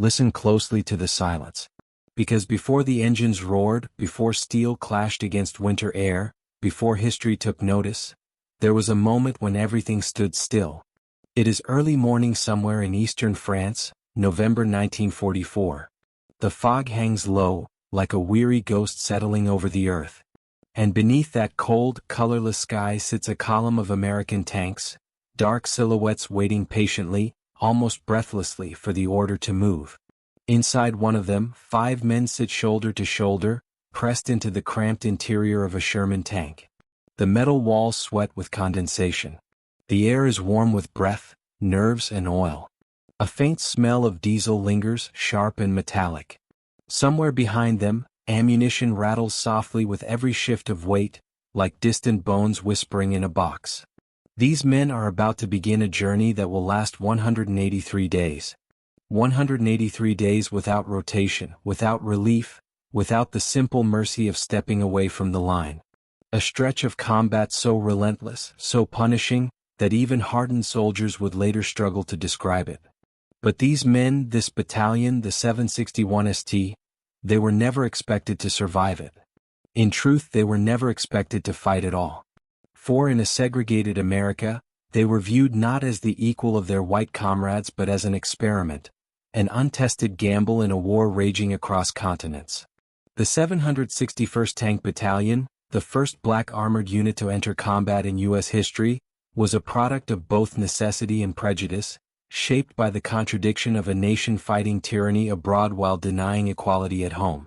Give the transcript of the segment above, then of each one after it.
Listen closely to the silence. Because before the engines roared, before steel clashed against winter air, before history took notice, there was a moment when everything stood still. It is early morning somewhere in eastern France, November 1944. The fog hangs low, like a weary ghost settling over the earth. And beneath that cold, colorless sky sits a column of American tanks, dark silhouettes waiting patiently, almost breathlessly for the order to move. Inside one of them, 5 men sit shoulder to shoulder, pressed into the cramped interior of a Sherman tank. The metal walls sweat with condensation. The air is warm with breath, nerves and oil. A faint smell of diesel lingers, sharp and metallic. Somewhere behind them, ammunition rattles softly with every shift of weight, like distant bones whispering in a box. These men are about to begin a journey that will last 183 days. 183 days without rotation, without relief, without the simple mercy of stepping away from the line. A stretch of combat so relentless, so punishing, that even hardened soldiers would later struggle to describe it. But these men, this battalion, the 761 ST, they were never expected to survive it. In truth, they were never expected to fight at all. For in a segregated America, they were viewed not as the equal of their white comrades but as an experiment, an untested gamble in a war raging across continents. The 761st Tank Battalion, the first black armored unit to enter combat in U.S. history, was a product of both necessity and prejudice, shaped by the contradiction of a nation fighting tyranny abroad while denying equality at home.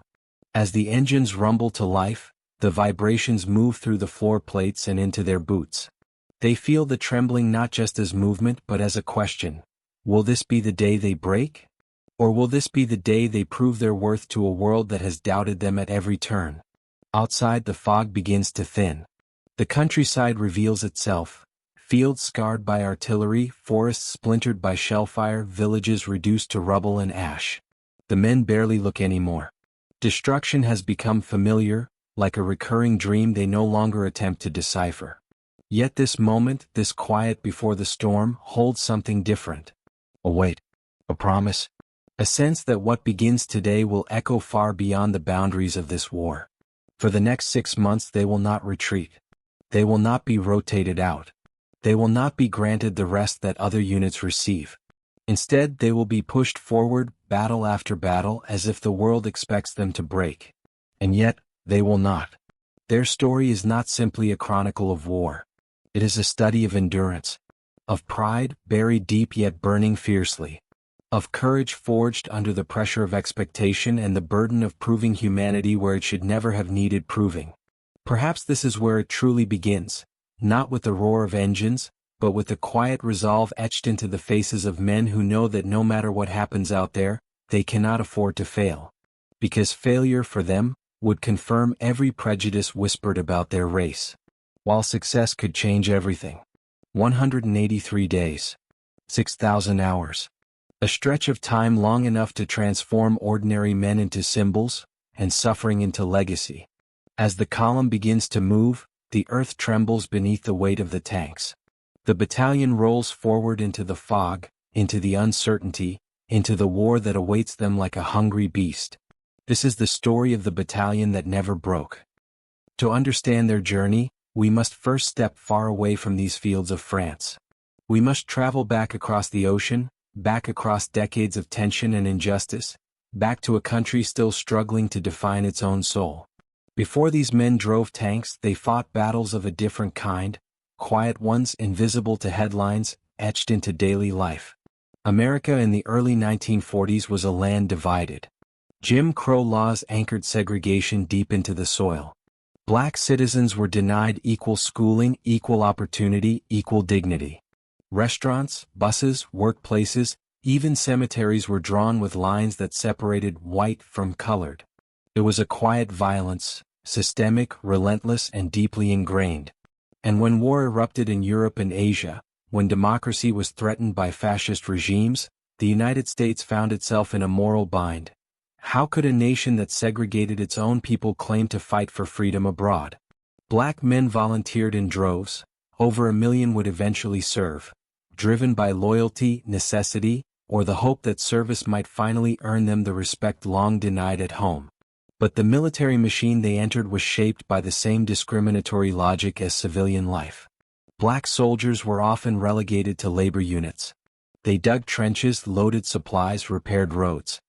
As the engines rumble to life, the vibrations move through the floor plates and into their boots. They feel the trembling not just as movement but as a question. Will this be the day they break? Or will this be the day they prove their worth to a world that has doubted them at every turn? Outside, the fog begins to thin. The countryside reveals itself. Fields scarred by artillery, forests splintered by shellfire, villages reduced to rubble and ash. The men barely look anymore. Destruction has become familiar, like a recurring dream they no longer attempt to decipher. Yet this moment, this quiet before the storm, holds something different. A wait. A promise. A sense that what begins today will echo far beyond the boundaries of this war. For the next 6 months they will not retreat. They will not be rotated out. They will not be granted the rest that other units receive. Instead, they will be pushed forward, battle after battle, as if the world expects them to break. And yet, they will not. Their story is not simply a chronicle of war. It is a study of endurance. Of pride, buried deep yet burning fiercely. Of courage forged under the pressure of expectation and the burden of proving humanity where it should never have needed proving. Perhaps this is where it truly begins, not with the roar of engines, but with the quiet resolve etched into the faces of men who know that no matter what happens out there, they cannot afford to fail. Because failure for them would confirm every prejudice whispered about their race. While success could change everything. 183 days. 6,000 hours. A stretch of time long enough to transform ordinary men into symbols, and suffering into legacy. As the column begins to move, the earth trembles beneath the weight of the tanks. The battalion rolls forward into the fog, into the uncertainty, into the war that awaits them like a hungry beast. This is the story of the battalion that never broke. To understand their journey, we must first step far away from these fields of France. We must travel back across the ocean, back across decades of tension and injustice, back to a country still struggling to define its own soul. Before these men drove tanks, they fought battles of a different kind, quiet ones invisible to headlines, etched into daily life. America in the early 1940s was a land divided. Jim Crow laws anchored segregation deep into the soil. Black citizens were denied equal schooling, equal opportunity, equal dignity. Restaurants, buses, workplaces, even cemeteries were drawn with lines that separated white from colored. It was a quiet violence, systemic, relentless, and deeply ingrained. And when war erupted in Europe and Asia, when democracy was threatened by fascist regimes, the United States found itself in a moral bind. How could a nation that segregated its own people claim to fight for freedom abroad? Black men volunteered in droves. Over 1 million would eventually serve. Driven by loyalty, necessity, or the hope that service might finally earn them the respect long denied at home. But the military machine they entered was shaped by the same discriminatory logic as civilian life. Black soldiers were often relegated to labor units. They dug trenches, loaded supplies, repaired roads.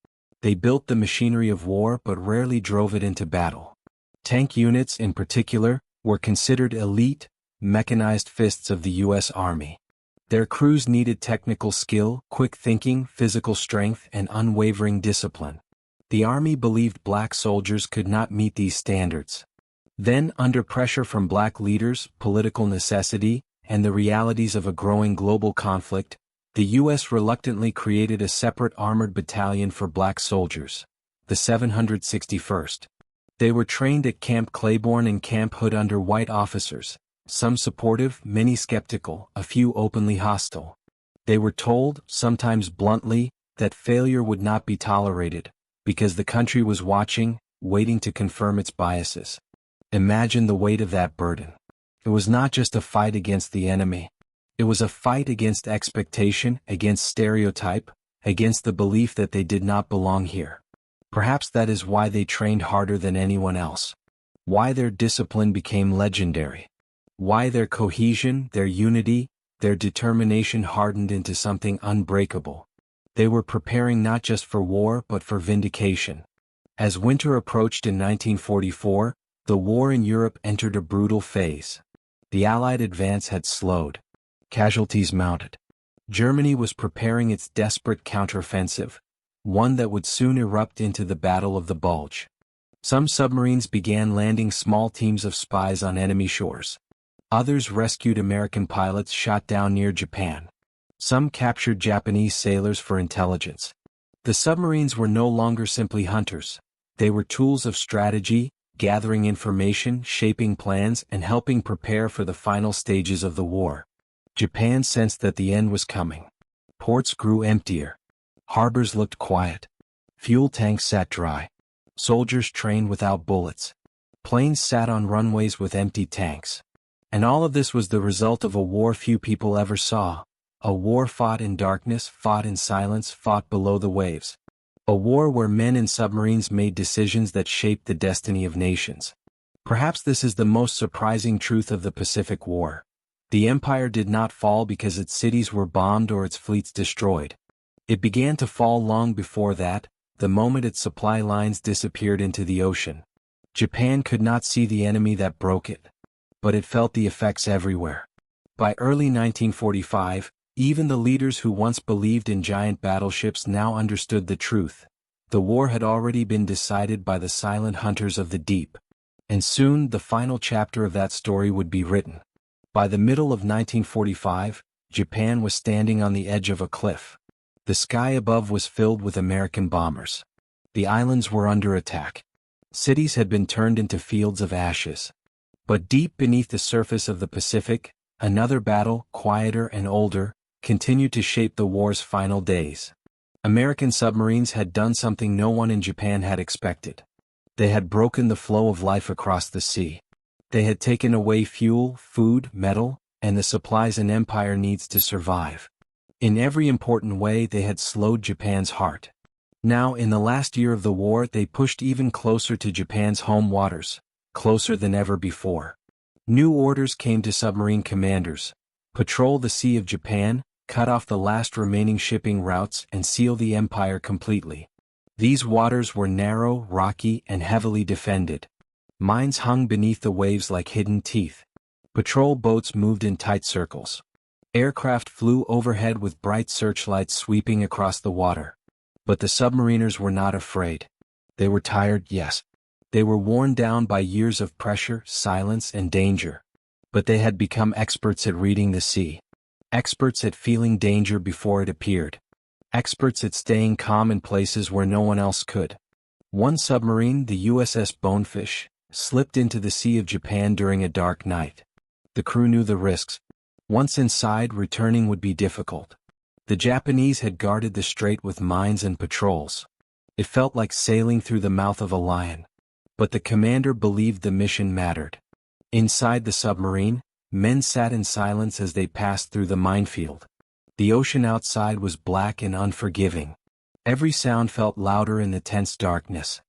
They built the machinery of war but rarely drove it into battle. Tank units, in particular, were considered elite, mechanized fists of the U.S. Army. Their crews needed technical skill, quick thinking, physical strength, and unwavering discipline. The Army believed black soldiers could not meet these standards. Then, under pressure from black leaders, political necessity, and the realities of a growing global conflict, the U.S. reluctantly created a separate armored battalion for black soldiers, the 761st. They were trained at Camp Claiborne and Camp Hood under white officers, some supportive, many skeptical, a few openly hostile. They were told, sometimes bluntly, that failure would not be tolerated, because the country was watching, waiting to confirm its biases. Imagine the weight of that burden. It was not just a fight against the enemy. It was a fight against expectation, against stereotype, against the belief that they did not belong here. Perhaps that is why they trained harder than anyone else. Why their discipline became legendary. Why their cohesion, their unity, their determination hardened into something unbreakable. They were preparing not just for war but for vindication. As winter approached in 1944, the war in Europe entered a brutal phase. The Allied advance had slowed. Casualties mounted. Germany was preparing its desperate counteroffensive, one that would soon erupt into the Battle of the Bulge. Some submarines began landing small teams of spies on enemy shores. Others rescued American pilots shot down near Japan. Some captured Japanese sailors for intelligence. The submarines were no longer simply hunters. They were tools of strategy, gathering information, shaping plans, and helping prepare for the final stages of the war. Japan sensed that the end was coming. Ports grew emptier. Harbors looked quiet. Fuel tanks sat dry. Soldiers trained without bullets. Planes sat on runways with empty tanks. And all of this was the result of a war few people ever saw. A war fought in darkness, fought in silence, fought below the waves. A war where men in submarines made decisions that shaped the destiny of nations. Perhaps this is the most surprising truth of the Pacific War. The empire did not fall because its cities were bombed or its fleets destroyed. It began to fall long before that, the moment its supply lines disappeared into the ocean. Japan could not see the enemy that broke it, but it felt the effects everywhere. By early 1945, even the leaders who once believed in giant battleships now understood the truth. The war had already been decided by the silent hunters of the deep. And soon the final chapter of that story would be written. By the middle of 1945, Japan was standing on the edge of a cliff. The sky above was filled with American bombers. The islands were under attack. Cities had been turned into fields of ashes. But deep beneath the surface of the Pacific, another battle, quieter and older, continued to shape the war's final days. American submarines had done something no one in Japan had expected. They had broken the flow of life across the sea. They had taken away fuel, food, metal, and the supplies an empire needs to survive. In every important way they had slowed Japan's heart. Now in the last year of the war they pushed even closer to Japan's home waters, closer than ever before. New orders came to submarine commanders. Patrol the Sea of Japan, cut off the last remaining shipping routes and seal the empire completely. These waters were narrow, rocky, and heavily defended. Mines hung beneath the waves like hidden teeth. Patrol boats moved in tight circles. Aircraft flew overhead with bright searchlights sweeping across the water. But the submariners were not afraid. They were tired, yes. They were worn down by years of pressure, silence, and danger. But they had become experts at reading the sea. Experts at feeling danger before it appeared. Experts at staying calm in places where no one else could. One submarine, the USS Bonefish, slipped into the Sea of Japan during a dark night. The crew knew the risks. Once inside, returning would be difficult. The Japanese had guarded the strait with mines and patrols. It felt like sailing through the mouth of a lion. But the commander believed the mission mattered. Inside the submarine, men sat in silence as they passed through the minefield. The ocean outside was black and unforgiving. Every sound felt louder in the tense darkness.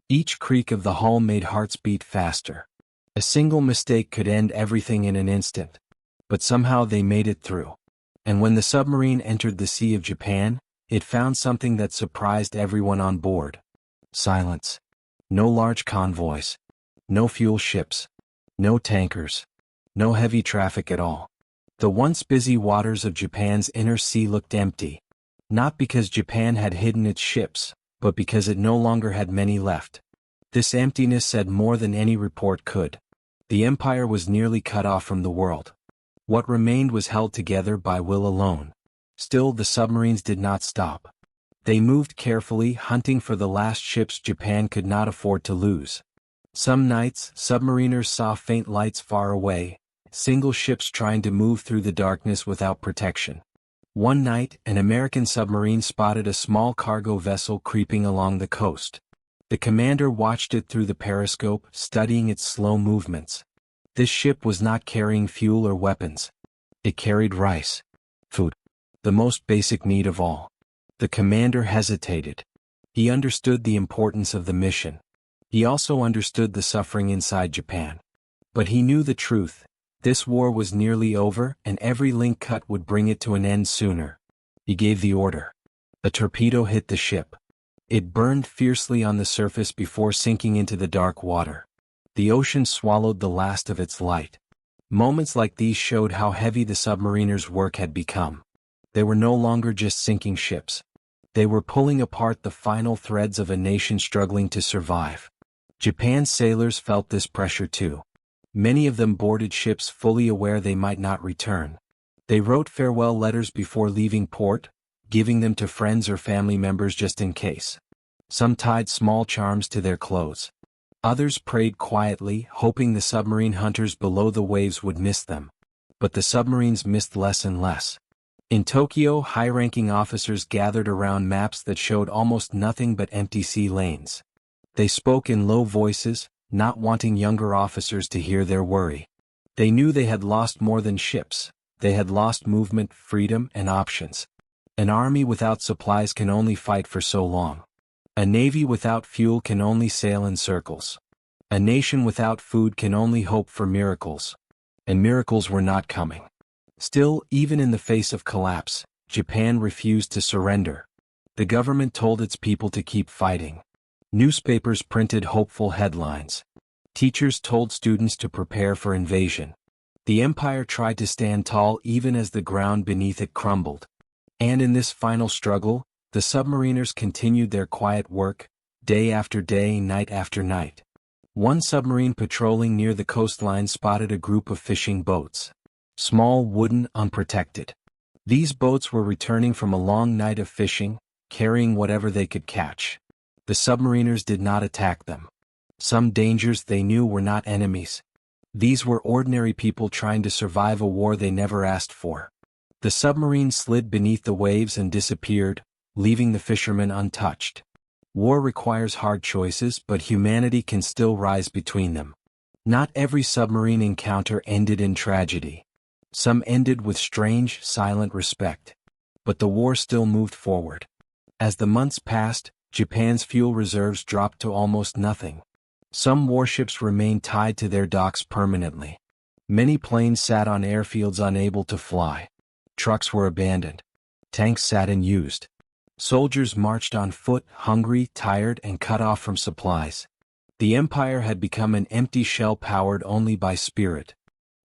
Each creak of the hull made hearts beat faster. A single mistake could end everything in an instant. But somehow they made it through. And when the submarine entered the Sea of Japan, it found something that surprised everyone on board. Silence. No large convoys. No fuel ships. No tankers. No heavy traffic at all. The once busy waters of Japan's inner sea looked empty. Not because Japan had hidden its ships, but because it no longer had many left. This emptiness said more than any report could. The empire was nearly cut off from the world. What remained was held together by will alone. Still, the submarines did not stop. They moved carefully, hunting for the last ships Japan could not afford to lose. Some nights, submariners saw faint lights far away, single ships trying to move through the darkness without protection. One night, an American submarine spotted a small cargo vessel creeping along the coast. The commander watched it through the periscope, studying its slow movements. This ship was not carrying fuel or weapons. It carried rice. Food. The most basic need of all. The commander hesitated. He understood the importance of the mission. He also understood the suffering inside Japan. But he knew the truth. This war was nearly over, and every link cut would bring it to an end sooner. He gave the order. A torpedo hit the ship. It burned fiercely on the surface before sinking into the dark water. The ocean swallowed the last of its light. Moments like these showed how heavy the submariners' work had become. They were no longer just sinking ships. They were pulling apart the final threads of a nation struggling to survive. Japan's sailors felt this pressure too. Many of them boarded ships fully aware they might not return. They wrote farewell letters before leaving port, giving them to friends or family members just in case. Some tied small charms to their clothes. Others prayed quietly, hoping the submarine hunters below the waves would miss them. But the submarines missed less and less. In Tokyo, high-ranking officers gathered around maps that showed almost nothing but empty sea lanes. They spoke in low voices, not wanting younger officers to hear their worry. They knew they had lost more than ships. They had lost movement, freedom, and options. An army without supplies can only fight for so long. A navy without fuel can only sail in circles. A nation without food can only hope for miracles. And miracles were not coming. Still, even in the face of collapse, Japan refused to surrender. The government told its people to keep fighting. Newspapers printed hopeful headlines. Teachers told students to prepare for invasion. The empire tried to stand tall even as the ground beneath it crumbled. And in this final struggle, the submariners continued their quiet work, day after day, night after night. One submarine patrolling near the coastline spotted a group of fishing boats. Small, wooden, unprotected. These boats were returning from a long night of fishing, carrying whatever they could catch. The submariners did not attack them. Some dangers they knew were not enemies. These were ordinary people trying to survive a war they never asked for. The submarine slid beneath the waves and disappeared, leaving the fishermen untouched. War requires hard choices, but humanity can still rise between them. Not every submarine encounter ended in tragedy. Some ended with strange, silent respect. But the war still moved forward. As the months passed, Japan's fuel reserves dropped to almost nothing. Some warships remained tied to their docks permanently. Many planes sat on airfields unable to fly. Trucks were abandoned. Tanks sat unused. Soldiers marched on foot, hungry, tired, and cut off from supplies. The empire had become an empty shell powered only by spirit.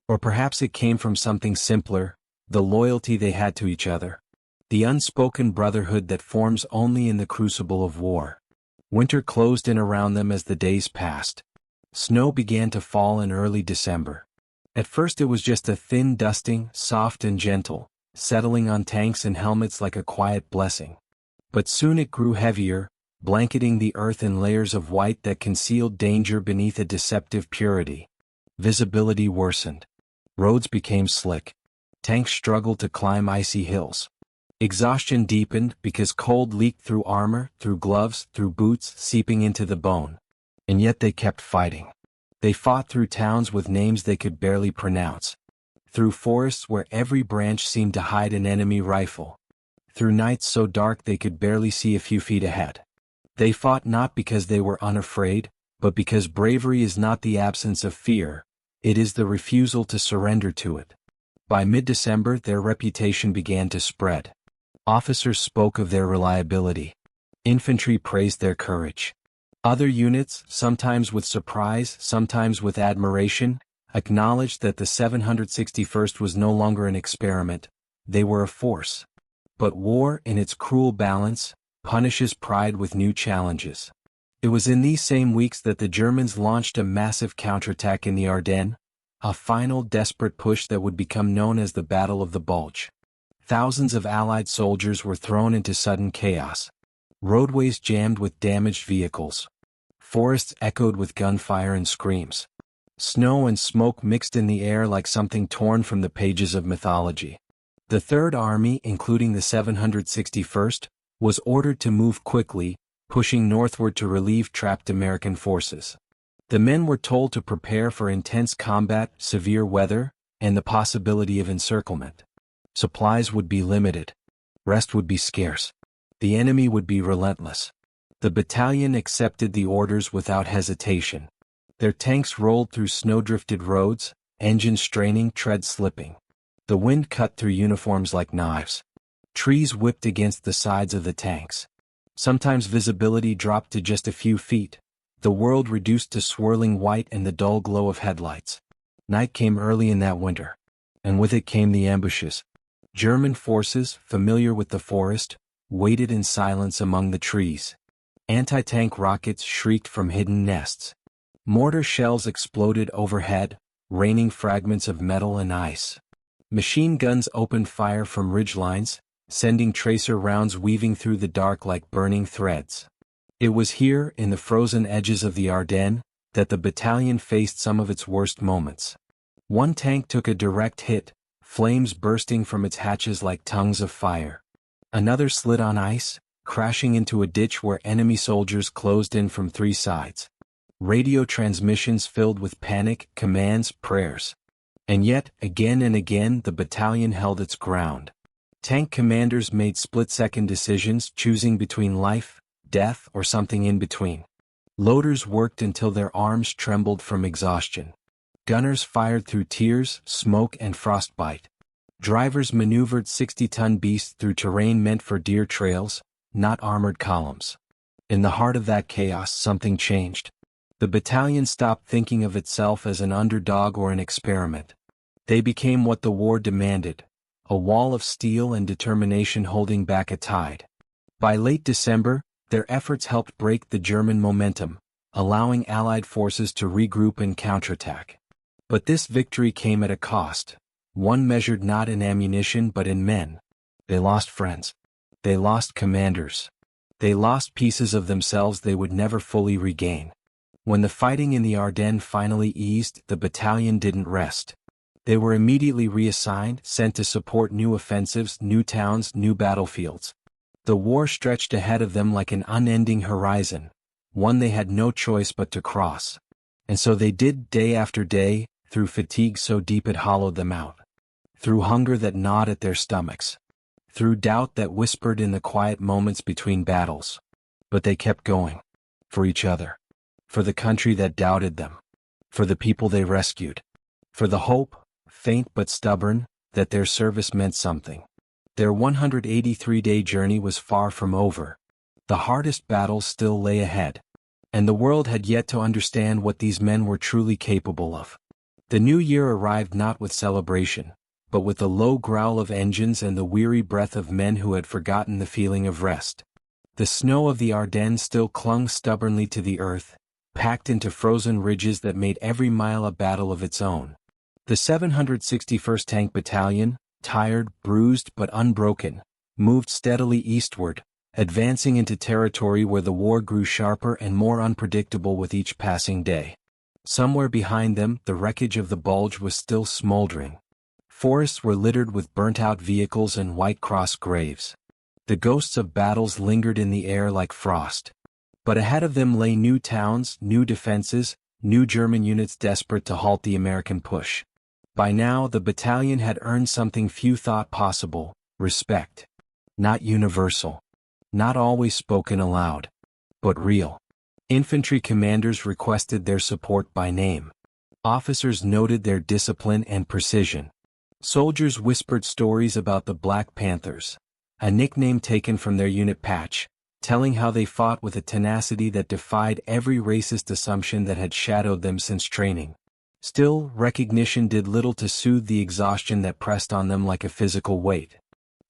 Or perhaps it came from something simpler, the loyalty they had to each other. The unspoken brotherhood that forms only in the crucible of war. Winter closed in around them as the days passed. Snow began to fall in early December. At first it was just a thin dusting, soft and gentle, settling on tanks and helmets like a quiet blessing. But soon it grew heavier, blanketing the earth in layers of white that concealed danger beneath a deceptive purity. Visibility worsened. Roads became slick. Tanks struggled to climb icy hills. Exhaustion deepened because cold leaked through armor, through gloves, through boots, seeping into the bone. And yet they kept fighting. They fought through towns with names they could barely pronounce. through forests where every branch seemed to hide an enemy rifle, through nights so dark they could barely see a few feet ahead. They fought not because they were unafraid, but because bravery is not the absence of fear, it is the refusal to surrender to it. By mid-December their reputation began to spread. Officers spoke of their reliability. Infantry praised their courage. Other units, sometimes with surprise, sometimes with admiration, acknowledged that the 761st was no longer an experiment, they were a force. But war, in its cruel balance, punishes pride with new challenges. It was in these same weeks that the Germans launched a massive counterattack in the Ardennes, a final desperate push that would become known as the Battle of the Bulge. Thousands of Allied soldiers were thrown into sudden chaos. Roadways jammed with damaged vehicles. Forests echoed with gunfire and screams. Snow and smoke mixed in the air like something torn from the pages of mythology. The Third Army, including the 761st, was ordered to move quickly, pushing northward to relieve trapped American forces. The men were told to prepare for intense combat, severe weather, and the possibility of encirclement. Supplies would be limited. Rest would be scarce. The enemy would be relentless. The battalion accepted the orders without hesitation. Their tanks rolled through snow-drifted roads, engines straining, treads slipping. The wind cut through uniforms like knives. Trees whipped against the sides of the tanks. Sometimes visibility dropped to just a few feet, the world reduced to swirling white and the dull glow of headlights. Night came early in that winter, and with it came the ambushes. German forces, familiar with the forest, waited in silence among the trees. Anti-tank rockets shrieked from hidden nests. Mortar shells exploded overhead, raining fragments of metal and ice. Machine guns opened fire from ridgelines, sending tracer rounds weaving through the dark like burning threads. It was here, in the frozen edges of the Ardennes, that the battalion faced some of its worst moments. One tank took a direct hit, flames bursting from its hatches like tongues of fire. Another slid on ice, crashing into a ditch where enemy soldiers closed in from three sides. Radio transmissions filled with panic, commands, prayers. And yet, again and again, the battalion held its ground. Tank commanders made split-second decisions, choosing between life, death, or something in between. Loaders worked until their arms trembled from exhaustion. Gunners fired through tears, smoke, and frostbite. Drivers maneuvered 60-ton beasts through terrain meant for deer trails, not armored columns. In the heart of that chaos, something changed. The battalion stopped thinking of itself as an underdog or an experiment. They became what the war demanded, a wall of steel and determination holding back a tide. By late December, their efforts helped break the German momentum, allowing Allied forces to regroup and counterattack. But this victory came at a cost, one measured not in ammunition but in men. They lost friends. They lost commanders. They lost pieces of themselves they would never fully regain. When the fighting in the Ardennes finally eased, the battalion didn't rest. They were immediately reassigned, sent to support new offensives, new towns, new battlefields. The war stretched ahead of them like an unending horizon, one they had no choice but to cross. And so they did, day after day, through fatigue so deep it hollowed them out. Through hunger that gnawed at their stomachs. Through doubt that whispered in the quiet moments between battles. But they kept going. For each other. For the country that doubted them. For the people they rescued. For the hope, faint but stubborn, that their service meant something. Their 183-day journey was far from over. The hardest battles still lay ahead. And the world had yet to understand what these men were truly capable of. The new year arrived not with celebration, but with the low growl of engines and the weary breath of men who had forgotten the feeling of rest. The snow of the Ardennes still clung stubbornly to the earth, packed into frozen ridges that made every mile a battle of its own. The 761st Tank Battalion, tired, bruised but unbroken, moved steadily eastward, advancing into territory where the war grew sharper and more unpredictable with each passing day. Somewhere behind them, the wreckage of the Bulge was still smoldering. Forests were littered with burnt-out vehicles and white cross graves. The ghosts of battles lingered in the air like frost. But ahead of them lay new towns, new defenses, new German units desperate to halt the American push. By now the battalion had earned something few thought possible: respect. Not universal. Not always spoken aloud. But real. Infantry commanders requested their support by name. Officers noted their discipline and precision. Soldiers whispered stories about the Black Panthers, a nickname taken from their unit patch, telling how they fought with a tenacity that defied every racist assumption that had shadowed them since training. Still, recognition did little to soothe the exhaustion that pressed on them like a physical weight.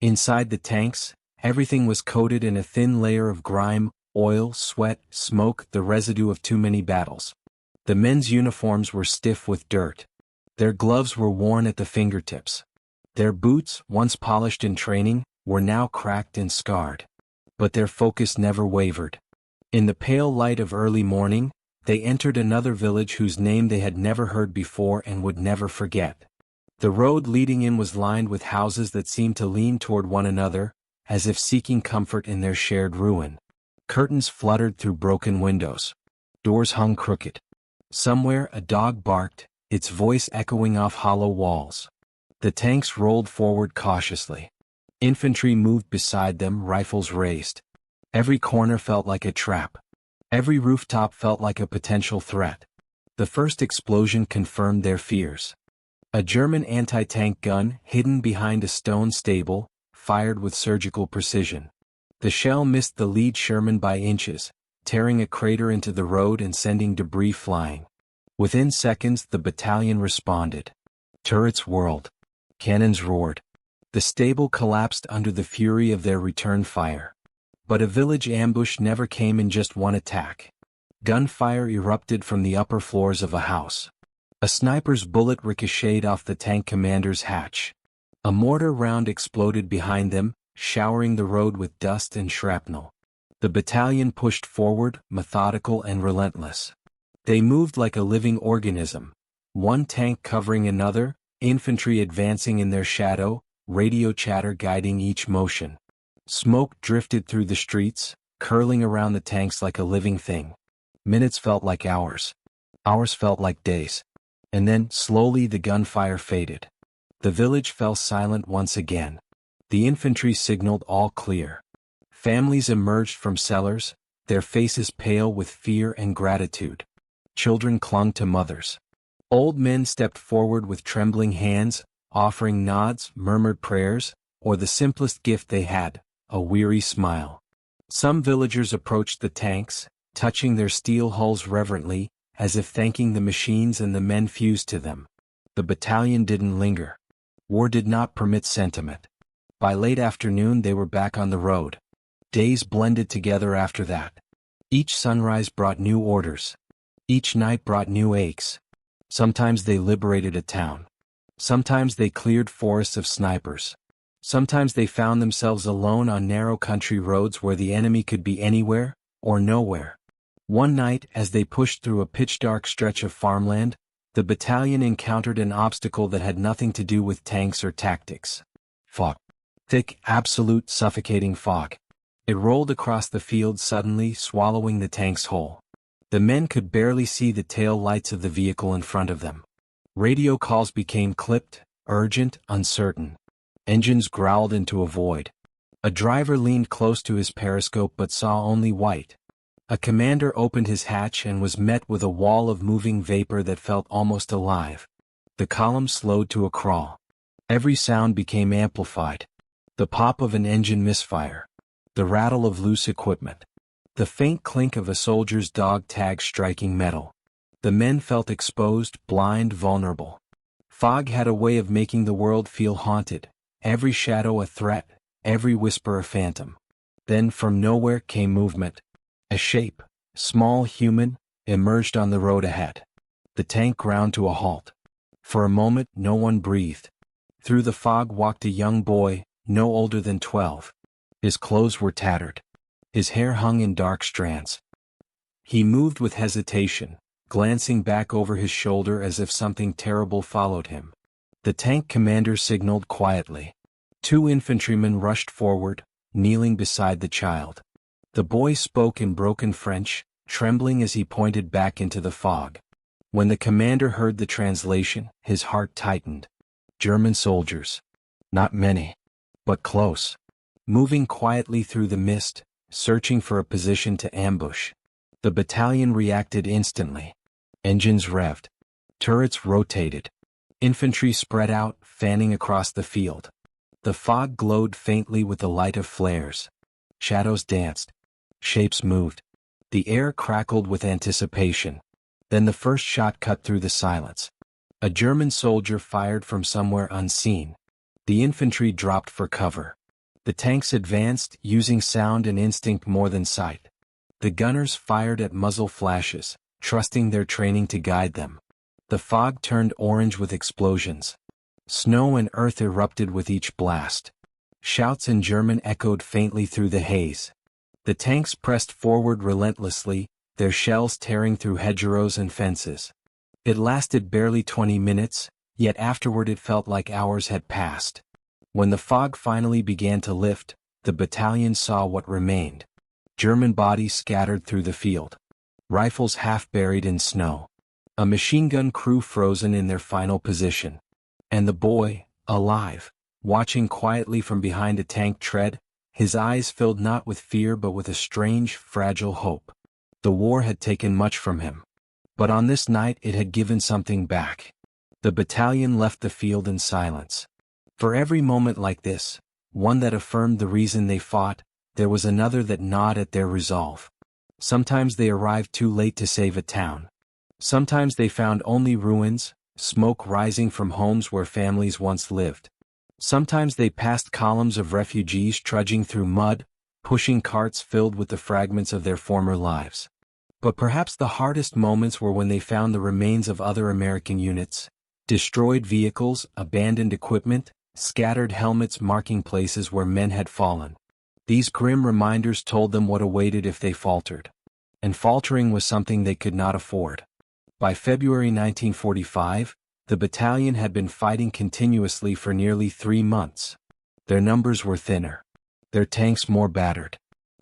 Inside the tanks, everything was coated in a thin layer of grime, oil, sweat, smoke, the residue of too many battles. The men's uniforms were stiff with dirt. Their gloves were worn at the fingertips. Their boots, once polished in training, were now cracked and scarred. But their focus never wavered. In the pale light of early morning, they entered another village whose name they had never heard before and would never forget. The road leading in was lined with houses that seemed to lean toward one another, as if seeking comfort in their shared ruin. Curtains fluttered through broken windows. Doors hung crooked. Somewhere a dog barked, its voice echoing off hollow walls. The tanks rolled forward cautiously. Infantry moved beside them, rifles raised. Every corner felt like a trap. Every rooftop felt like a potential threat. The first explosion confirmed their fears. A German anti-tank gun, hidden behind a stone stable, fired with surgical precision. The shell missed the lead Sherman by inches, tearing a crater into the road and sending debris flying. Within seconds the battalion responded. Turrets whirled. Cannons roared. The stable collapsed under the fury of their return fire. But a village ambush never came in just one attack. Gunfire erupted from the upper floors of a house. A sniper's bullet ricocheted off the tank commander's hatch. A mortar round exploded behind them, showering the road with dust and shrapnel. The battalion pushed forward, methodical and relentless. They moved like a living organism, one tank covering another, infantry advancing in their shadow, radio chatter guiding each motion. Smoke drifted through the streets, curling around the tanks like a living thing. Minutes felt like hours. Hours felt like days. And then, slowly the gunfire faded. The village fell silent once again. The infantry signaled all clear. Families emerged from cellars, their faces pale with fear and gratitude. Children clung to mothers. Old men stepped forward with trembling hands, offering nods, murmured prayers, or the simplest gift they had, a weary smile. Some villagers approached the tanks, touching their steel hulls reverently, as if thanking the machines and the men fused to them. The battalion didn't linger. War did not permit sentiment. By late afternoon they were back on the road. Days blended together after that. Each sunrise brought new orders. Each night brought new aches. Sometimes they liberated a town. Sometimes they cleared forests of snipers. Sometimes they found themselves alone on narrow country roads where the enemy could be anywhere, or nowhere. One night, as they pushed through a pitch-dark stretch of farmland, the battalion encountered an obstacle that had nothing to do with tanks or tactics. Fog. Thick, absolute, suffocating fog. It rolled across the field suddenly, swallowing the tanks whole. The men could barely see the tail lights of the vehicle in front of them. Radio calls became clipped, urgent, uncertain. Engines growled into a void. A driver leaned close to his periscope but saw only white. A commander opened his hatch and was met with a wall of moving vapor that felt almost alive. The column slowed to a crawl. Every sound became amplified. The pop of an engine misfire. The rattle of loose equipment. The faint clink of a soldier's dog tag striking metal. The men felt exposed, blind, vulnerable. Fog had a way of making the world feel haunted, every shadow a threat, every whisper a phantom. Then from nowhere came movement. A shape, small, human, emerged on the road ahead. The tank ground to a halt. For a moment no one breathed. Through the fog walked a young boy, no older than 12. His clothes were tattered. His hair hung in dark strands. He moved with hesitation, glancing back over his shoulder as if something terrible followed him. The tank commander signaled quietly. 2 infantrymen rushed forward, kneeling beside the child. The boy spoke in broken French, trembling as he pointed back into the fog. When the commander heard the translation, his heart tightened. German soldiers. Not many. But close. Moving quietly through the mist, searching for a position to ambush. The battalion reacted instantly. Engines revved. Turrets rotated. Infantry spread out, fanning across the field. The fog glowed faintly with the light of flares. Shadows danced. Shapes moved. The air crackled with anticipation. Then the first shot cut through the silence. A German soldier fired from somewhere unseen. The infantry dropped for cover. The tanks advanced, using sound and instinct more than sight. The gunners fired at muzzle flashes, trusting their training to guide them. The fog turned orange with explosions. Snow and earth erupted with each blast. Shouts in German echoed faintly through the haze. The tanks pressed forward relentlessly, their shells tearing through hedgerows and fences. It lasted barely 20 minutes, yet afterward it felt like hours had passed. When the fog finally began to lift, the battalion saw what remained. German bodies scattered through the field. Rifles half buried in snow. A machine gun crew frozen in their final position. And the boy, alive, watching quietly from behind a tank tread, his eyes filled not with fear but with a strange, fragile hope. The war had taken much from him. But on this night it had given something back. The battalion left the field in silence. For every moment like this, one that affirmed the reason they fought, there was another that gnawed at their resolve. Sometimes they arrived too late to save a town. Sometimes they found only ruins, smoke rising from homes where families once lived. Sometimes they passed columns of refugees trudging through mud, pushing carts filled with the fragments of their former lives. But perhaps the hardest moments were when they found the remains of other American units, destroyed vehicles, abandoned equipment, scattered helmets marking places where men had fallen. These grim reminders told them what awaited if they faltered. And faltering was something they could not afford. By February 1945, the battalion had been fighting continuously for nearly 3 months. Their numbers were thinner. Their tanks more battered.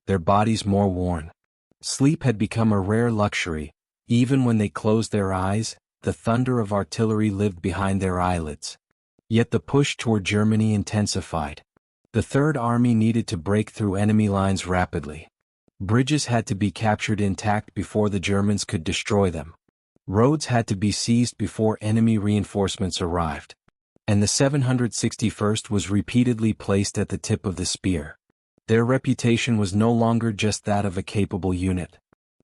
Their bodies more worn. Sleep had become a rare luxury. Even when they closed their eyes, the thunder of artillery lived behind their eyelids. Yet the push toward Germany intensified. The Third Army needed to break through enemy lines rapidly. Bridges had to be captured intact before the Germans could destroy them. Roads had to be seized before enemy reinforcements arrived. And the 761st was repeatedly placed at the tip of the spear. Their reputation was no longer just that of a capable unit.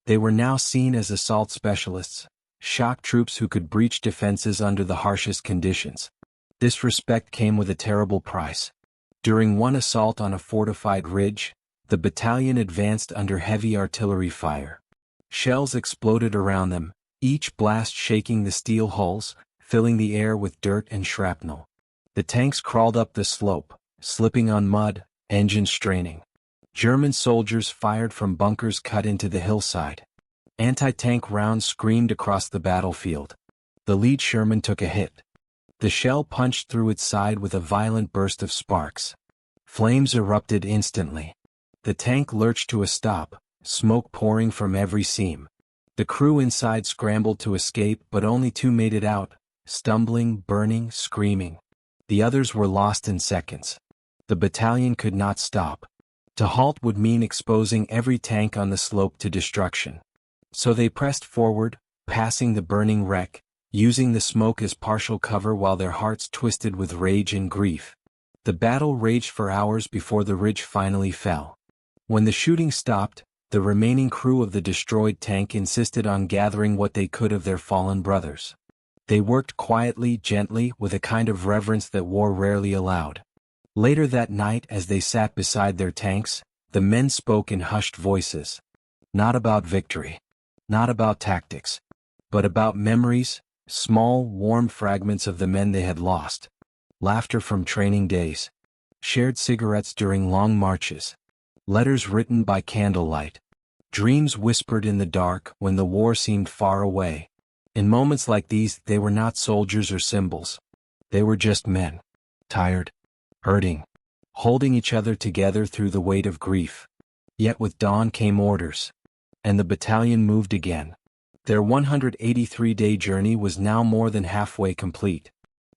They were now seen as assault specialists, shock troops who could breach defenses under the harshest conditions. This respect came with a terrible price. During one assault on a fortified ridge, the battalion advanced under heavy artillery fire. Shells exploded around them, each blast shaking the steel hulls, filling the air with dirt and shrapnel. The tanks crawled up the slope, slipping on mud, engines straining. German soldiers fired from bunkers cut into the hillside. Anti-tank rounds screamed across the battlefield. The lead Sherman took a hit. The shell punched through its side with a violent burst of sparks. Flames erupted instantly. The tank lurched to a stop, smoke pouring from every seam. The crew inside scrambled to escape, but only 2 made it out, stumbling, burning, screaming. The others were lost in seconds. The battalion could not stop. To halt would mean exposing every tank on the slope to destruction. So they pressed forward, passing the burning wreck, using the smoke as partial cover while their hearts twisted with rage and grief. The battle raged for hours before the ridge finally fell. When the shooting stopped, the remaining crew of the destroyed tank insisted on gathering what they could of their fallen brothers. They worked quietly, gently, with a kind of reverence that war rarely allowed. Later that night, as they sat beside their tanks, the men spoke in hushed voices. Not about victory. Not about tactics. But about memories, small, warm fragments of the men they had lost. Laughter from training days. Shared cigarettes during long marches. Letters written by candlelight. Dreams whispered in the dark when the war seemed far away. In moments like these, they were not soldiers or symbols. They were just men. Tired. Hurting. Holding each other together through the weight of grief. Yet with dawn came orders. And the battalion moved again. Their 183-day journey was now more than halfway complete.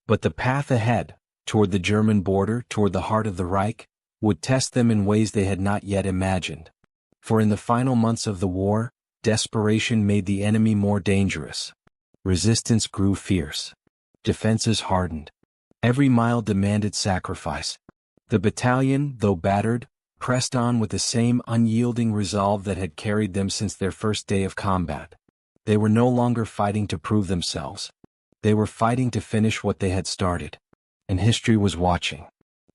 But the path ahead, toward the German border, toward the heart of the Reich, would test them in ways they had not yet imagined. For in the final months of the war, desperation made the enemy more dangerous. Resistance grew fierce. Defenses hardened. Every mile demanded sacrifice. The battalion, though battered, pressed on with the same unyielding resolve that had carried them since their first day of combat. They were no longer fighting to prove themselves. They were fighting to finish what they had started. And history was watching.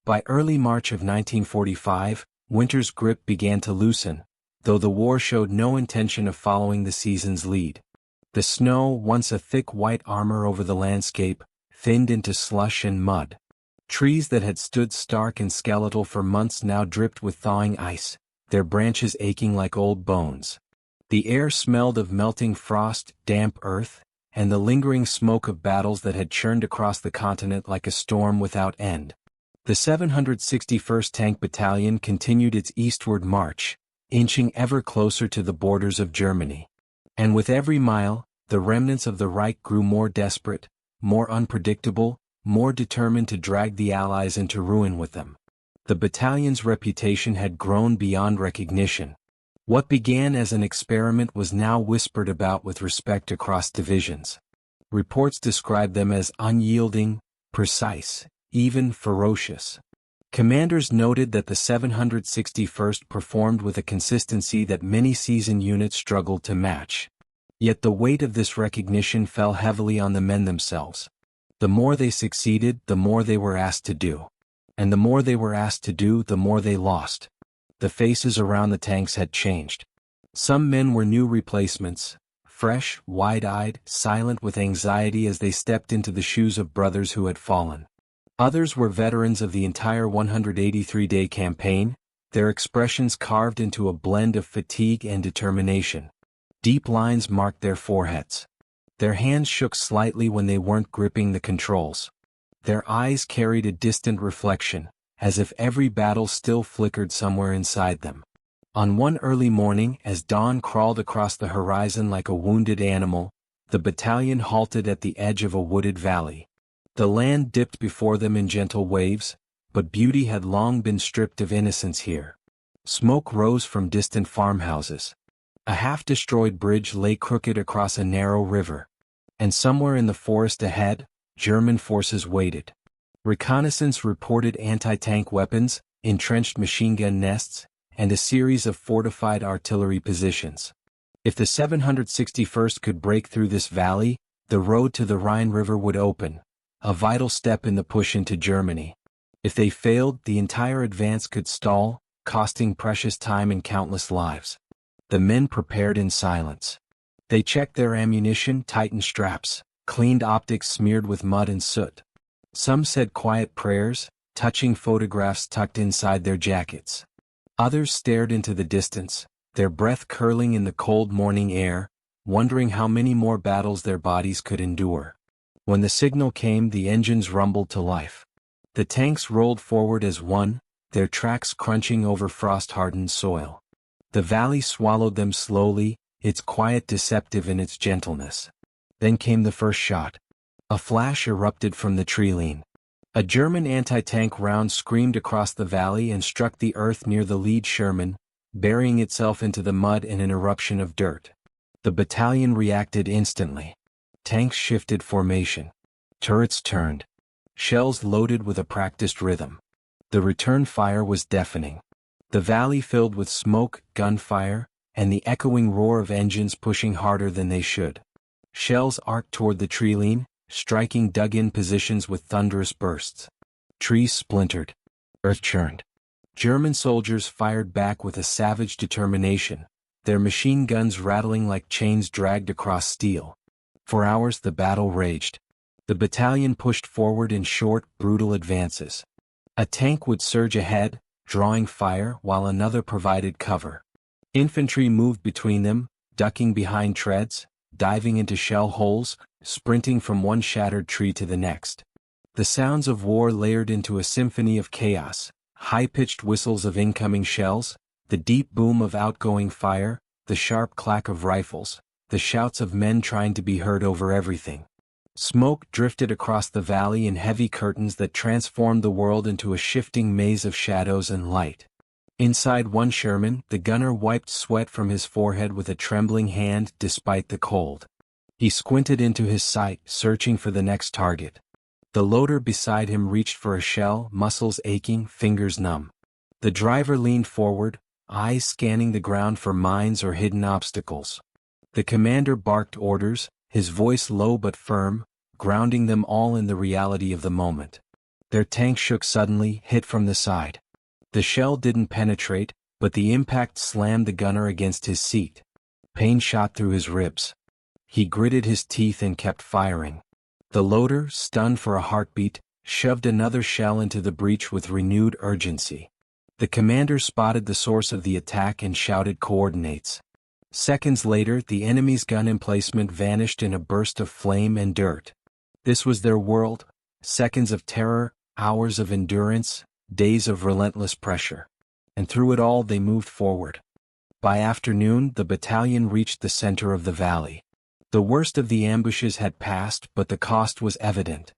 By early March of 1945, winter's grip began to loosen, though the war showed no intention of following the season's lead. The snow, once a thick white armor over the landscape, thinned into slush and mud. Trees that had stood stark and skeletal for months now dripped with thawing ice, their branches aching like old bones. The air smelled of melting frost, damp earth, and the lingering smoke of battles that had churned across the continent like a storm without end. The 761st Tank Battalion continued its eastward march, inching ever closer to the borders of Germany. And with every mile, the remnants of the Reich grew more desperate, more unpredictable, more determined to drag the Allies into ruin with them. The battalion's reputation had grown beyond recognition. What began as an experiment was now whispered about with respect across divisions. Reports described them as unyielding, precise, even ferocious. Commanders noted that the 761st performed with a consistency that many seasoned units struggled to match. Yet the weight of this recognition fell heavily on the men themselves. The more they succeeded, the more they were asked to do. And the more they were asked to do, the more they lost. The faces around the tanks had changed. Some men were new replacements, fresh, wide-eyed, silent with anxiety as they stepped into the shoes of brothers who had fallen. Others were veterans of the entire 183-day campaign, their expressions carved into a blend of fatigue and determination. Deep lines marked their foreheads. Their hands shook slightly when they weren't gripping the controls. Their eyes carried a distant reflection, as if every battle still flickered somewhere inside them. On one early morning, as dawn crawled across the horizon like a wounded animal, the battalion halted at the edge of a wooded valley. The land dipped before them in gentle waves, but beauty had long been stripped of innocence here. Smoke rose from distant farmhouses. A half-destroyed bridge lay crooked across a narrow river. And somewhere in the forest ahead, German forces waited. Reconnaissance reported anti-tank weapons, entrenched machine gun nests, and a series of fortified artillery positions. If the 761st could break through this valley, the road to the Rhine River would open, a vital step in the push into Germany. If they failed, the entire advance could stall, costing precious time and countless lives. The men prepared in silence. They checked their ammunition, tightened straps, cleaned optics smeared with mud and soot. Some said quiet prayers, touching photographs tucked inside their jackets. Others stared into the distance, their breath curling in the cold morning air, wondering how many more battles their bodies could endure. When the signal came, the engines rumbled to life. The tanks rolled forward as one, their tracks crunching over frost-hardened soil. The valley swallowed them slowly, its quiet deceptive in its gentleness. Then came the first shot. A flash erupted from the tree-line. A German anti-tank round screamed across the valley and struck the earth near the lead Sherman, burying itself into the mud in an eruption of dirt. The battalion reacted instantly. Tanks shifted formation. Turrets turned. Shells loaded with a practiced rhythm. The return fire was deafening. The valley filled with smoke, gunfire, and the echoing roar of engines pushing harder than they should. Shells arced toward the tree-line, striking dug-in positions with thunderous bursts. Trees splintered. Earth churned. German soldiers fired back with a savage determination, their machine guns rattling like chains dragged across steel. For hours the battle raged. The battalion pushed forward in short, brutal advances. A tank would surge ahead, drawing fire while another provided cover. Infantry moved between them, ducking behind treads, diving into shell holes, sprinting from one shattered tree to the next. The sounds of war layered into a symphony of chaos, high-pitched whistles of incoming shells, the deep boom of outgoing fire, the sharp clack of rifles, the shouts of men trying to be heard over everything. Smoke drifted across the valley in heavy curtains that transformed the world into a shifting maze of shadows and light. Inside one Sherman, the gunner wiped sweat from his forehead with a trembling hand despite the cold. He squinted into his sight, searching for the next target. The loader beside him reached for a shell, muscles aching, fingers numb. The driver leaned forward, eyes scanning the ground for mines or hidden obstacles. The commander barked orders, his voice low but firm, grounding them all in the reality of the moment. Their tank shook suddenly, hit from the side. The shell didn't penetrate, but the impact slammed the gunner against his seat. Pain shot through his ribs. He gritted his teeth and kept firing. The loader, stunned for a heartbeat, shoved another shell into the breach with renewed urgency. The commander spotted the source of the attack and shouted coordinates. Seconds later, the enemy's gun emplacement vanished in a burst of flame and dirt. This was their world, seconds of terror, hours of endurance, days of relentless pressure. And through it all they moved forward. By afternoon, the battalion reached the center of the valley. The worst of the ambushes had passed, but the cost was evident.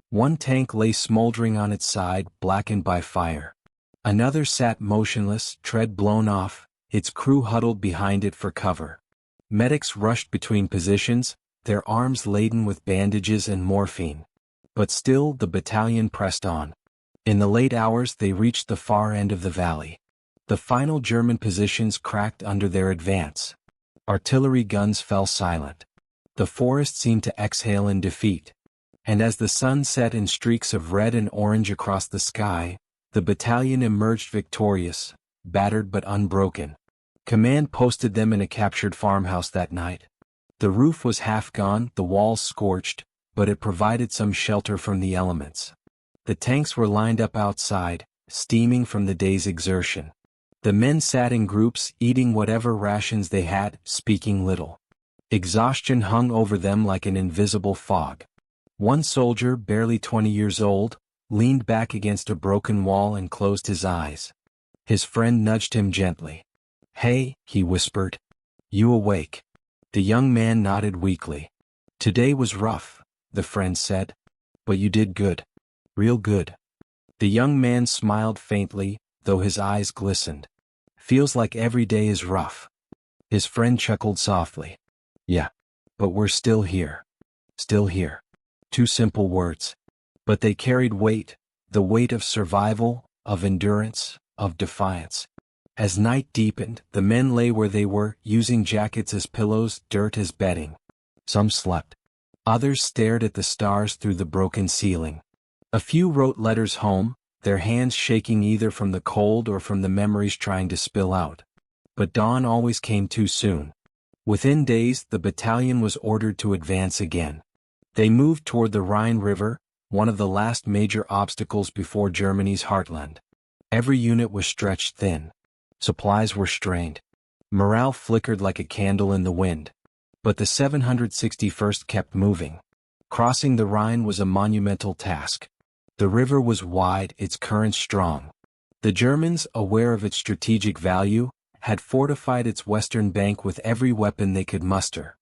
One tank lay smoldering on its side, blackened by fire. Another sat motionless, tread blown off, its crew huddled behind it for cover. Medics rushed between positions, their arms laden with bandages and morphine. But still the battalion pressed on. In the late hours they reached the far end of the valley. The final German positions cracked under their advance. Artillery guns fell silent. The forest seemed to exhale in defeat. And as the sun set in streaks of red and orange across the sky, the battalion emerged victorious, battered but unbroken. Command posted them in a captured farmhouse that night. The roof was half gone, the walls scorched, but it provided some shelter from the elements. The tanks were lined up outside, steaming from the day's exertion. The men sat in groups, eating whatever rations they had, speaking little. Exhaustion hung over them like an invisible fog. One soldier, barely 20 years old, leaned back against a broken wall and closed his eyes. His friend nudged him gently. "Hey," he whispered. "You awake?" The young man nodded weakly. "Today was rough," the friend said. "But you did good. Real good." The young man smiled faintly, though his eyes glistened. "Feels like every day is rough." His friend chuckled softly. "Yeah. But we're still here. Still here." Two simple words. But they carried weight, the weight of survival, of endurance, of defiance. As night deepened, the men lay where they were, using jackets as pillows, dirt as bedding. Some slept. Others stared at the stars through the broken ceiling. A few wrote letters home, their hands shaking either from the cold or from the memories trying to spill out. But dawn always came too soon. Within days, the battalion was ordered to advance again. They moved toward the Rhine River, one of the last major obstacles before Germany's heartland. Every unit was stretched thin. Supplies were strained. Morale flickered like a candle in the wind. But the 761st kept moving. Crossing the Rhine was a monumental task. The river was wide, its current strong. The Germans, aware of its strategic value, had fortified its western bank with every weapon they could muster.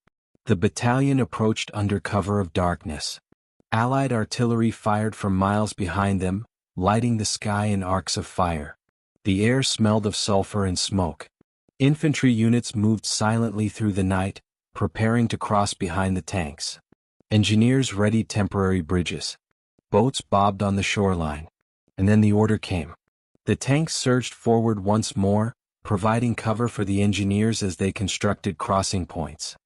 The battalion approached under cover of darkness. Allied artillery fired from miles behind them, lighting the sky in arcs of fire. The air smelled of sulfur and smoke. Infantry units moved silently through the night, preparing to cross behind the tanks. Engineers readied temporary bridges. Boats bobbed on the shoreline. And then the order came. The tanks surged forward once more, providing cover for the engineers as they constructed crossing points.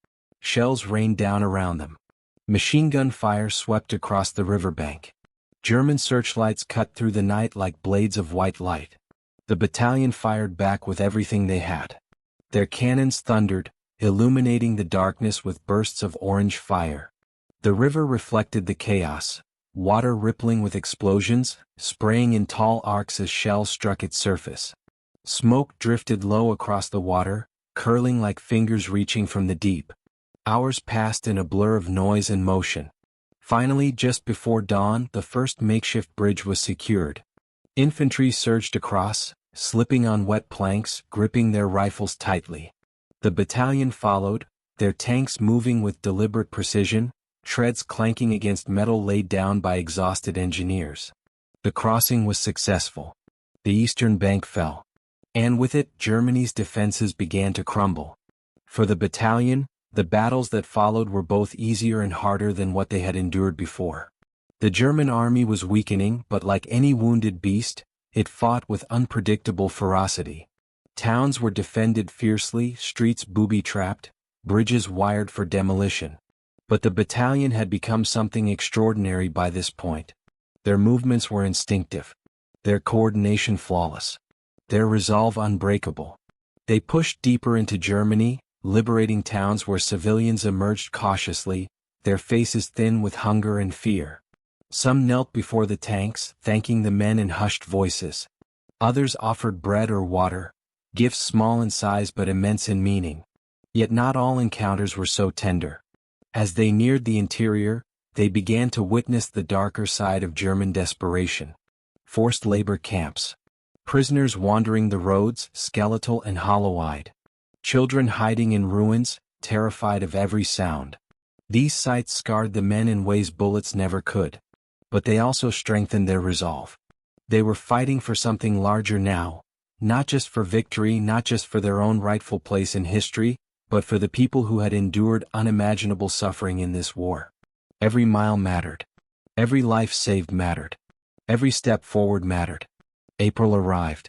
Shells rained down around them. Machine gun fire swept across the riverbank. German searchlights cut through the night like blades of white light. The battalion fired back with everything they had. Their cannons thundered, illuminating the darkness with bursts of orange fire. The river reflected the chaos, water rippling with explosions, spraying in tall arcs as shells struck its surface. Smoke drifted low across the water, curling like fingers reaching from the deep. Hours passed in a blur of noise and motion. Finally, just before dawn, the first makeshift bridge was secured. Infantry surged across, slipping on wet planks, gripping their rifles tightly. The battalion followed, their tanks moving with deliberate precision, treads clanking against metal laid down by exhausted engineers. The crossing was successful. The eastern bank fell. And with it, Germany's defenses began to crumble. For the battalion, the battles that followed were both easier and harder than what they had endured before. The German army was weakening, but like any wounded beast, it fought with unpredictable ferocity. Towns were defended fiercely, streets booby-trapped, bridges wired for demolition. But the battalion had become something extraordinary by this point. Their movements were instinctive. Their coordination flawless. Their resolve unbreakable. They pushed deeper into Germany, liberating towns where civilians emerged cautiously, their faces thin with hunger and fear. Some knelt before the tanks, thanking the men in hushed voices. Others offered bread or water, gifts small in size but immense in meaning. Yet not all encounters were so tender. As they neared the interior, they began to witness the darker side of German desperation. Forced labor camps. Prisoners wandering the roads, skeletal and hollow-eyed. Children hiding in ruins, terrified of every sound. These sights scarred the men in ways bullets never could. But they also strengthened their resolve. They were fighting for something larger now, not just for victory, not just for their own rightful place in history, but for the people who had endured unimaginable suffering in this war. Every mile mattered. Every life saved mattered. Every step forward mattered. April arrived.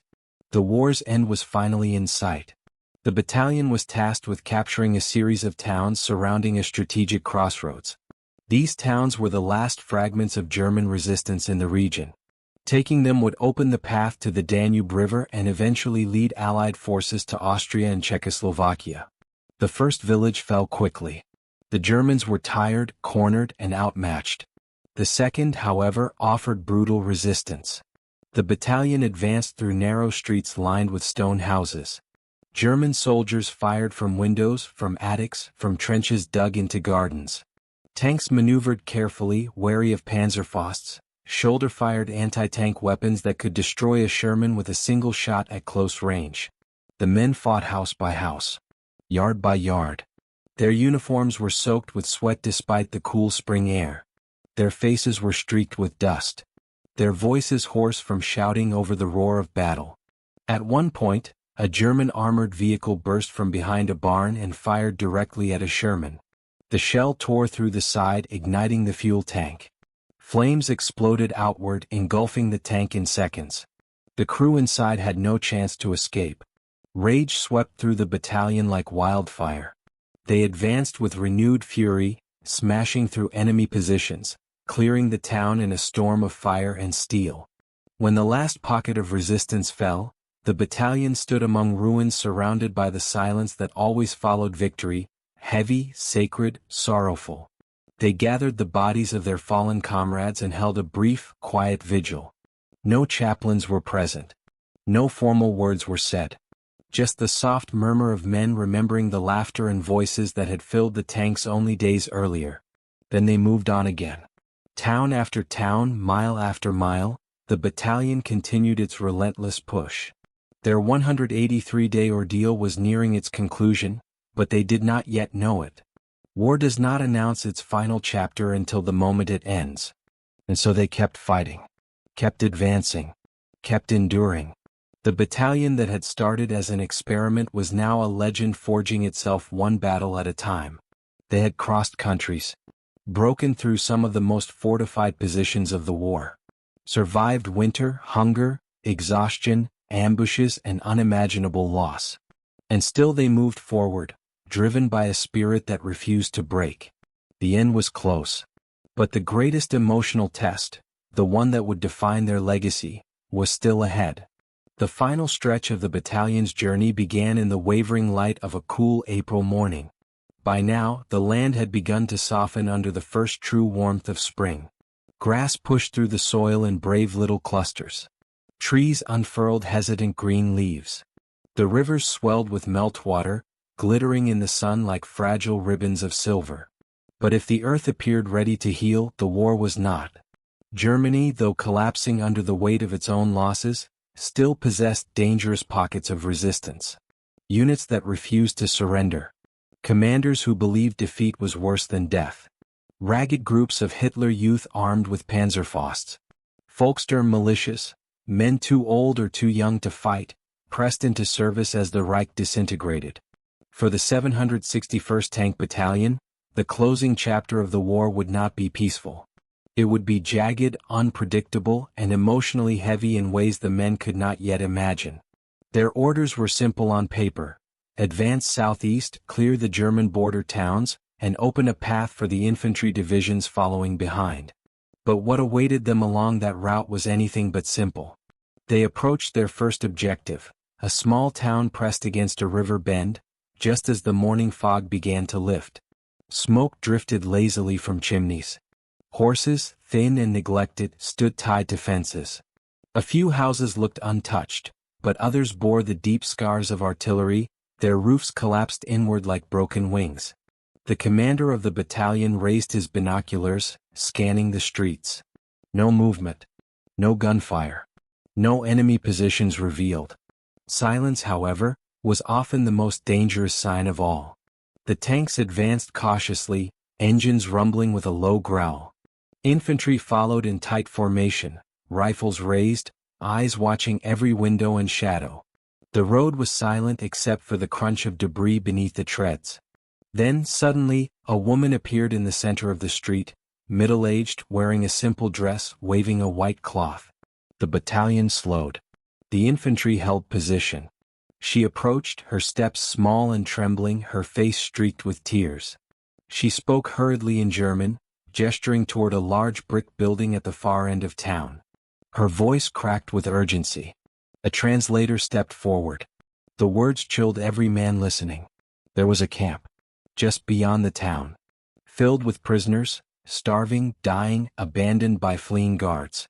The war's end was finally in sight. The battalion was tasked with capturing a series of towns surrounding a strategic crossroads. These towns were the last fragments of German resistance in the region. Taking them would open the path to the Danube River and eventually lead Allied forces to Austria and Czechoslovakia. The first village fell quickly. The Germans were tired, cornered, and outmatched. The second, however, offered brutal resistance. The battalion advanced through narrow streets lined with stone houses. German soldiers fired from windows, from attics, from trenches dug into gardens. Tanks maneuvered carefully, wary of Panzerfausts, shoulder-fired anti-tank weapons that could destroy a Sherman with a single shot at close range. The men fought house by house, yard by yard. Their uniforms were soaked with sweat despite the cool spring air. Their faces were streaked with dust. Their voices hoarse from shouting over the roar of battle. At one point, a German armored vehicle burst from behind a barn and fired directly at a Sherman. The shell tore through the side, igniting the fuel tank. Flames exploded outward, engulfing the tank in seconds. The crew inside had no chance to escape. Rage swept through the battalion like wildfire. They advanced with renewed fury, smashing through enemy positions, clearing the town in a storm of fire and steel. When the last pocket of resistance fell, the battalion stood among ruins surrounded by the silence that always followed victory, heavy, sacred, sorrowful. They gathered the bodies of their fallen comrades and held a brief, quiet vigil. No chaplains were present. No formal words were said. Just the soft murmur of men remembering the laughter and voices that had filled the tanks only days earlier. Then they moved on again. Town after town, mile after mile, the battalion continued its relentless push. Their 183-day ordeal was nearing its conclusion, but they did not yet know it. War does not announce its final chapter until the moment it ends. And so they kept fighting, kept advancing, kept enduring. The battalion that had started as an experiment was now a legend, forging itself one battle at a time. They had crossed countries, broken through some of the most fortified positions of the war, survived winter, hunger, exhaustion, ambushes, and unimaginable loss. And still they moved forward, driven by a spirit that refused to break. The end was close. But the greatest emotional test, the one that would define their legacy, was still ahead. The final stretch of the battalion's journey began in the wavering light of a cool April morning. By now, the land had begun to soften under the first true warmth of spring. Grass pushed through the soil in brave little clusters. Trees unfurled hesitant green leaves. The rivers swelled with meltwater, glittering in the sun like fragile ribbons of silver. But if the earth appeared ready to heal, the war was not. Germany, though collapsing under the weight of its own losses, still possessed dangerous pockets of resistance. Units that refused to surrender. Commanders who believed defeat was worse than death. Ragged groups of Hitler Youth armed with Panzerfausts. Volkssturm militias, men too old or too young to fight, pressed into service as the Reich disintegrated. For the 761st Tank Battalion, the closing chapter of the war would not be peaceful. It would be jagged, unpredictable, and emotionally heavy in ways the men could not yet imagine. Their orders were simple on paper: advance southeast, clear the German border towns, and open a path for the infantry divisions following behind. But what awaited them along that route was anything but simple. They approached their first objective, a small town pressed against a river bend, just as the morning fog began to lift. Smoke drifted lazily from chimneys. Horses, thin and neglected, stood tied to fences. A few houses looked untouched, but others bore the deep scars of artillery, their roofs collapsed inward like broken wings. The commander of the battalion raised his binoculars, scanning the streets. No movement. No gunfire. No enemy positions revealed. Silence, however, was often the most dangerous sign of all. The tanks advanced cautiously, engines rumbling with a low growl. Infantry followed in tight formation, rifles raised, eyes watching every window and shadow. The road was silent except for the crunch of debris beneath the treads. Then, suddenly, a woman appeared in the center of the street, middle-aged, wearing a simple dress, waving a white cloth. The battalion slowed. The infantry held position. She approached, her steps small and trembling, her face streaked with tears. She spoke hurriedly in German, gesturing toward a large brick building at the far end of town. Her voice cracked with urgency. A translator stepped forward. The words chilled every man listening. There was a camp, just beyond the town, filled with prisoners, starving, dying, abandoned by fleeing guards.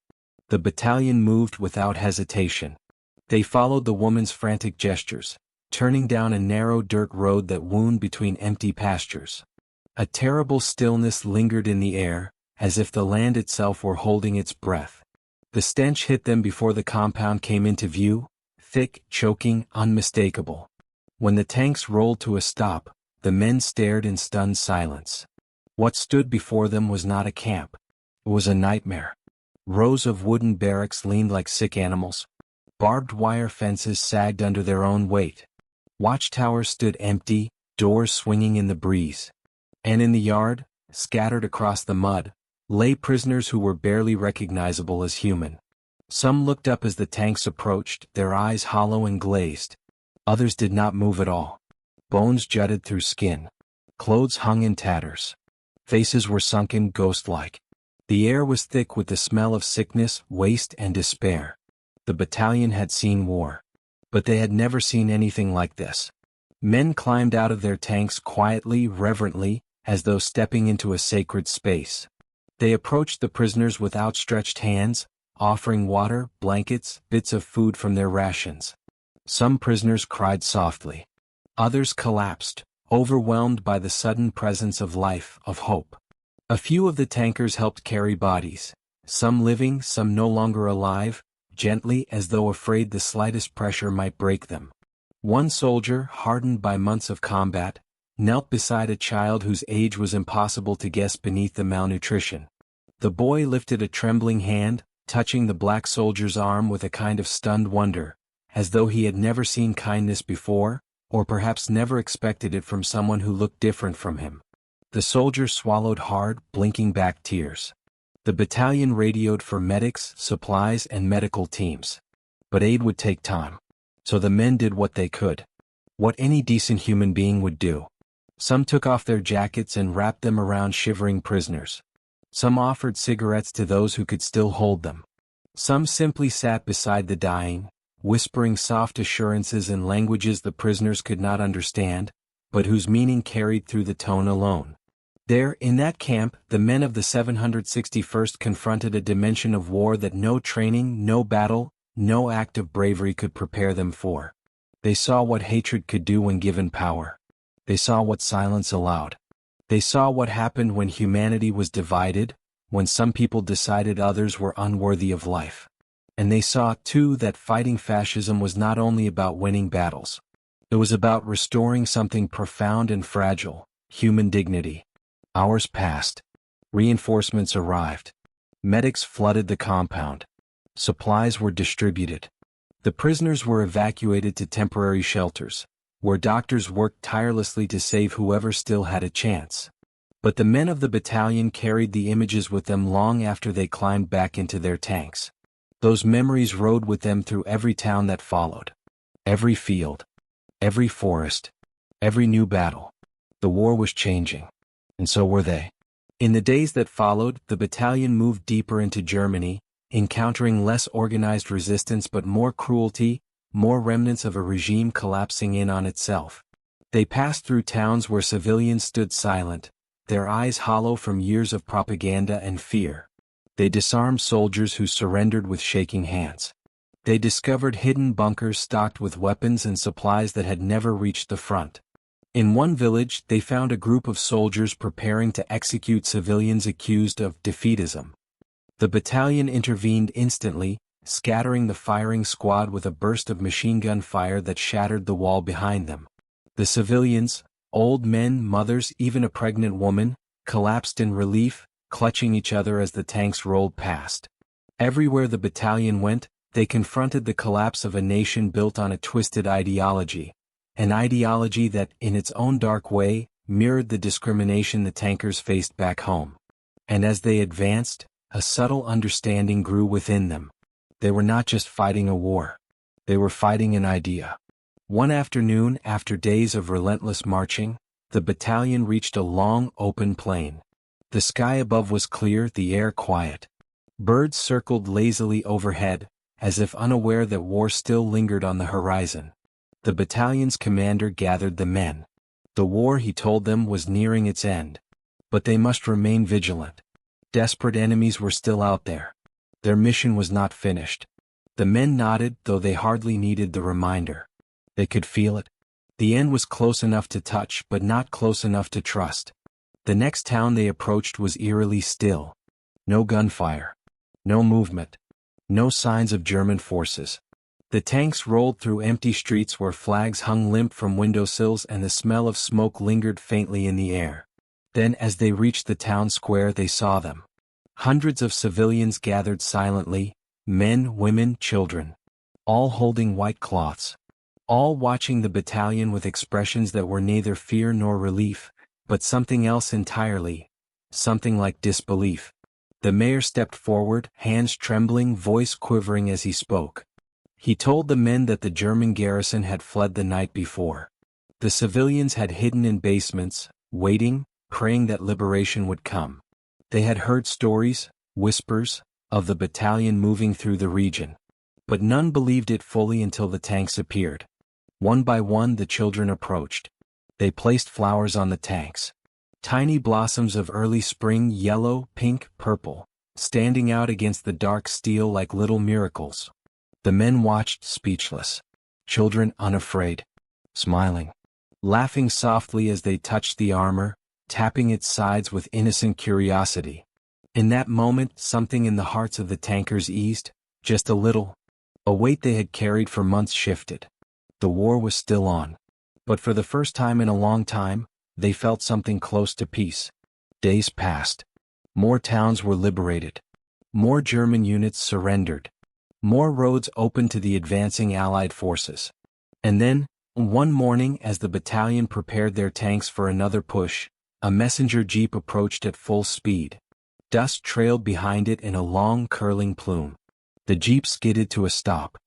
The battalion moved without hesitation. They followed the woman's frantic gestures, turning down a narrow dirt road that wound between empty pastures. A terrible stillness lingered in the air, as if the land itself were holding its breath. The stench hit them before the compound came into view, thick, choking, unmistakable. When the tanks rolled to a stop, the men stared in stunned silence. What stood before them was not a camp. It was a nightmare. Rows of wooden barracks leaned like sick animals. Barbed wire fences sagged under their own weight. Watchtowers stood empty, doors swinging in the breeze. And in the yard, scattered across the mud, lay prisoners who were barely recognizable as human. Some looked up as the tanks approached, their eyes hollow and glazed. Others did not move at all. Bones jutted through skin. Clothes hung in tatters. Faces were sunken, ghost-like. The air was thick with the smell of sickness, waste, and despair. The battalion had seen war. But they had never seen anything like this. Men climbed out of their tanks quietly, reverently, as though stepping into a sacred space. They approached the prisoners with outstretched hands, offering water, blankets, bits of food from their rations. Some prisoners cried softly. Others collapsed, overwhelmed by the sudden presence of life, of hope. A few of the tankers helped carry bodies, some living, some no longer alive, gently as though afraid the slightest pressure might break them. One soldier, hardened by months of combat, knelt beside a child whose age was impossible to guess beneath the malnutrition. The boy lifted a trembling hand, touching the black soldier's arm with a kind of stunned wonder, as though he had never seen kindness before, or perhaps never expected it from someone who looked different from him. The soldier swallowed hard, blinking back tears. The battalion radioed for medics, supplies, and medical teams. But aid would take time. So the men did what they could. What any decent human being would do. Some took off their jackets and wrapped them around shivering prisoners. Some offered cigarettes to those who could still hold them. Some simply sat beside the dying, whispering soft assurances in languages the prisoners could not understand, but whose meaning carried through the tone alone. There, in that camp, the men of the 761st confronted a dimension of war that no training, no battle, no act of bravery could prepare them for. They saw what hatred could do when given power. They saw what silence allowed. They saw what happened when humanity was divided, when some people decided others were unworthy of life. And they saw, too, that fighting fascism was not only about winning battles. It was about restoring something profound and fragile, human dignity. Hours passed. Reinforcements arrived. Medics flooded the compound. Supplies were distributed. The prisoners were evacuated to temporary shelters, where doctors worked tirelessly to save whoever still had a chance. But the men of the battalion carried the images with them long after they climbed back into their tanks. Those memories rode with them through every town that followed. Every field. Every forest. Every new battle. The war was changing. And so were they. In the days that followed, the battalion moved deeper into Germany, encountering less organized resistance but more cruelty, more remnants of a regime collapsing in on itself. They passed through towns where civilians stood silent, their eyes hollow from years of propaganda and fear. They disarmed soldiers who surrendered with shaking hands. They discovered hidden bunkers stocked with weapons and supplies that had never reached the front. In one village, they found a group of soldiers preparing to execute civilians accused of defeatism. The battalion intervened instantly, scattering the firing squad with a burst of machine gun fire that shattered the wall behind them. The civilians, old men, mothers, even a pregnant woman, collapsed in relief, clutching each other as the tanks rolled past. Everywhere the battalion went, they confronted the collapse of a nation built on a twisted ideology, an ideology that, in its own dark way, mirrored the discrimination the tankers faced back home. And as they advanced, a subtle understanding grew within them. They were not just fighting a war. They were fighting an idea. One afternoon, after days of relentless marching, the battalion reached a long, open plain. The sky above was clear, the air quiet. Birds circled lazily overhead, as if unaware that war still lingered on the horizon. The battalion's commander gathered the men. The war, he told them, was nearing its end. But they must remain vigilant. Desperate enemies were still out there. Their mission was not finished. The men nodded, though they hardly needed the reminder. They could feel it. The end was close enough to touch, but not close enough to trust. The next town they approached was eerily still. No gunfire. No movement. No signs of German forces. The tanks rolled through empty streets where flags hung limp from windowsills and the smell of smoke lingered faintly in the air. Then, as they reached the town square, they saw them. Hundreds of civilians gathered silently, men, women, children. All holding white cloths. All watching the battalion with expressions that were neither fear nor relief, but something else entirely. Something like disbelief. The mayor stepped forward, hands trembling, voice quivering as he spoke. He told the men that the German garrison had fled the night before. The civilians had hidden in basements, waiting, praying that liberation would come. They had heard stories, whispers, of the battalion moving through the region. But none believed it fully until the tanks appeared. One by one the children approached. They placed flowers on the tanks. Tiny blossoms of early spring, yellow, pink, purple, standing out against the dark steel like little miracles. The men watched, speechless. Children unafraid. Smiling. Laughing softly as they touched the armor, tapping its sides with innocent curiosity. In that moment, something in the hearts of the tankers eased, just a little. A weight they had carried for months shifted. The war was still on. But for the first time in a long time, they felt something close to peace. Days passed. More towns were liberated. More German units surrendered. More roads opened to the advancing Allied forces. And then, one morning as the battalion prepared their tanks for another push, a messenger jeep approached at full speed. Dust trailed behind it in a long curling plume. The jeep skidded to a stop.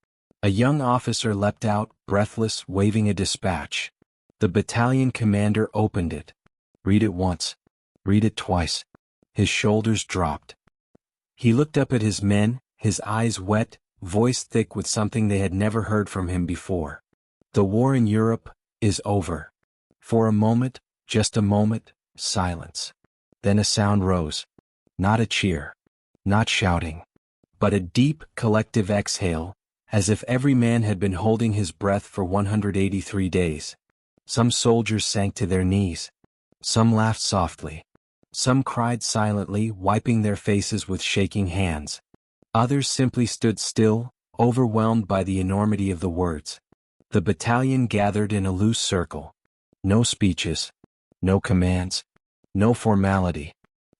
A young officer leapt out, breathless, waving a dispatch. The battalion commander opened it. Read it once. Read it twice. His shoulders dropped. He looked up at his men, his eyes wet, voice thick with something they had never heard from him before. The war in Europe is over. For a moment, just a moment, silence. Then a sound rose. Not a cheer. Not shouting. But a deep, collective exhale, as if every man had been holding his breath for 183 days. Some soldiers sank to their knees. Some laughed softly. Some cried silently, wiping their faces with shaking hands. Others simply stood still, overwhelmed by the enormity of the words. The battalion gathered in a loose circle. No speeches. No commands. No formality.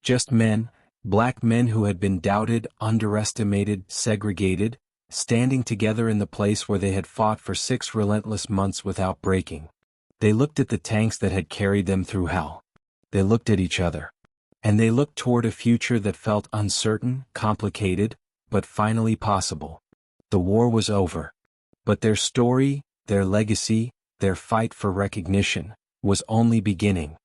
Just men, black men who had been doubted, underestimated, segregated, standing together in the place where they had fought for 6 relentless months without breaking. They looked at the tanks that had carried them through hell. They looked at each other. And they looked toward a future that felt uncertain, complicated, but finally possible. The war was over. But their story, their legacy, their fight for recognition, was only beginning.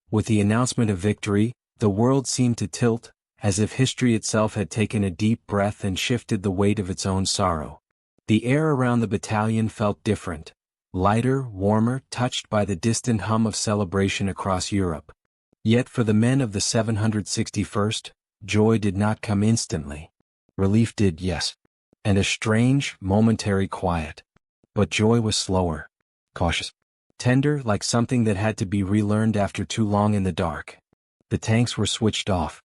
With the announcement of victory, the world seemed to tilt, as if history itself had taken a deep breath and shifted the weight of its own sorrow. The air around the battalion felt different, lighter, warmer, touched by the distant hum of celebration across Europe. Yet for the men of the 761st, joy did not come instantly. Relief did, yes. And a strange, momentary quiet. But joy was slower, cautious, tender, like something that had to be relearned after too long in the dark. The tanks were switched off.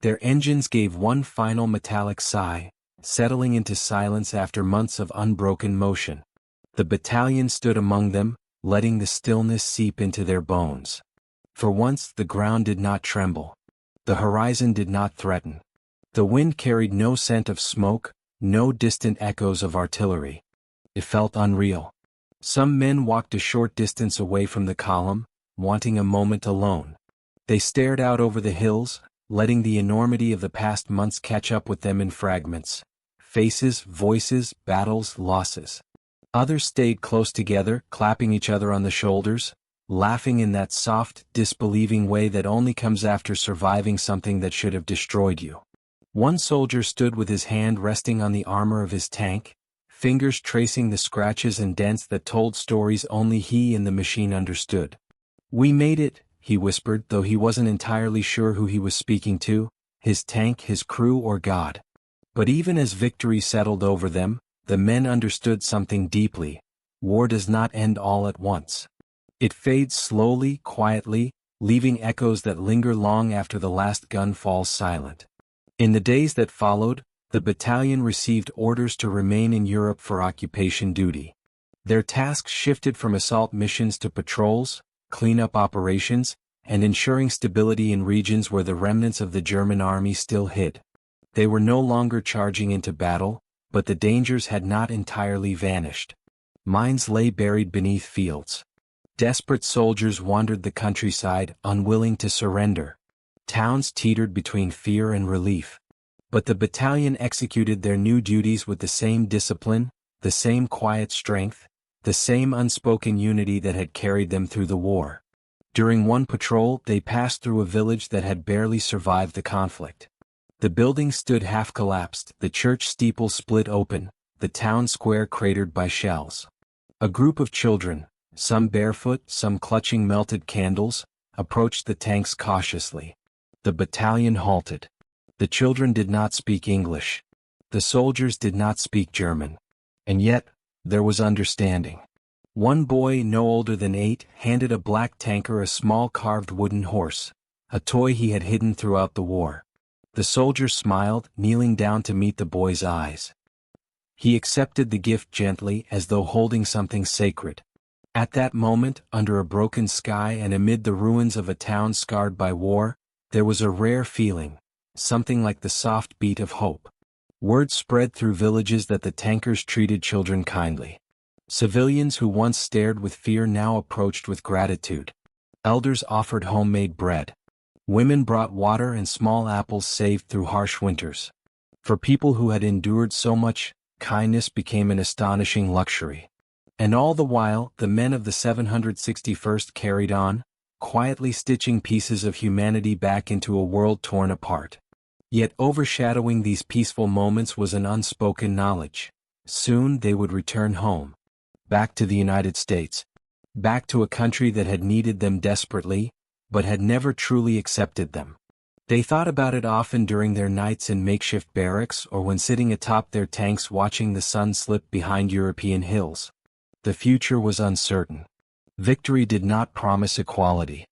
Their engines gave one final metallic sigh, settling into silence after months of unbroken motion. The battalion stood among them, letting the stillness seep into their bones. For once the ground did not tremble. The horizon did not threaten. The wind carried no scent of smoke, no distant echoes of artillery. It felt unreal. Some men walked a short distance away from the column, wanting a moment alone. They stared out over the hills, letting the enormity of the past months catch up with them in fragments. Faces, voices, battles, losses. Others stayed close together, clapping each other on the shoulders, laughing in that soft, disbelieving way that only comes after surviving something that should have destroyed you. One soldier stood with his hand resting on the armor of his tank, fingers tracing the scratches and dents that told stories only he and the machine understood. "We made it," he whispered, though he wasn't entirely sure who he was speaking to, his tank, his crew, or God. But even as victory settled over them, the men understood something deeply. War does not end all at once. It fades slowly, quietly, leaving echoes that linger long after the last gun falls silent. In the days that followed, the battalion received orders to remain in Europe for occupation duty. Their tasks shifted from assault missions to patrols, cleanup operations, and ensuring stability in regions where the remnants of the German army still hid. They were no longer charging into battle, but the dangers had not entirely vanished. Mines lay buried beneath fields. Desperate soldiers wandered the countryside, unwilling to surrender. Towns teetered between fear and relief. But the battalion executed their new duties with the same discipline, the same quiet strength, the same unspoken unity that had carried them through the war. During one patrol, they passed through a village that had barely survived the conflict. The building stood half collapsed, the church steeple split open, the town square cratered by shells. A group of children, some barefoot, some clutching melted candles, approached the tanks cautiously. The battalion halted. The children did not speak English. The soldiers did not speak German. And yet, there was understanding. One boy, no older than 8, handed a black tanker a small carved wooden horse, a toy he had hidden throughout the war. The soldier smiled, kneeling down to meet the boy's eyes. He accepted the gift gently, as though holding something sacred. At that moment, under a broken sky and amid the ruins of a town scarred by war, there was a rare feeling, something like the soft beat of hope. Word spread through villages that the tankers treated children kindly. Civilians who once stared with fear now approached with gratitude. Elders offered homemade bread. Women brought water and small apples saved through harsh winters. For people who had endured so much, kindness became an astonishing luxury. And all the while, the men of the 761st carried on, quietly stitching pieces of humanity back into a world torn apart. Yet overshadowing these peaceful moments was an unspoken knowledge. Soon they would return home. Back to the United States. Back to a country that had needed them desperately, but had never truly accepted them. They thought about it often during their nights in makeshift barracks or when sitting atop their tanks watching the sun slip behind European hills. The future was uncertain. Victory did not promise equality.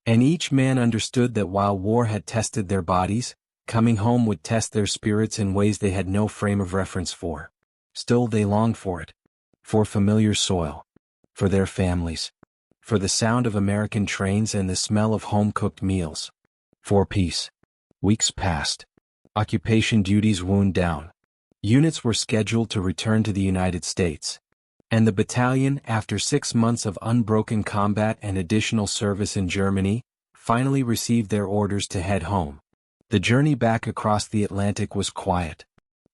And each man understood that while war had tested their bodies, coming home would test their spirits in ways they had no frame of reference for. Still they longed for it. For familiar soil. for their families, for the sound of American trains and the smell of home-cooked meals, for peace. Weeks passed. Occupation duties wound down. Units were scheduled to return to the United States. And the battalion, after 6 months of unbroken combat and additional service in Germany, finally received their orders to head home. The journey back across the Atlantic was quiet.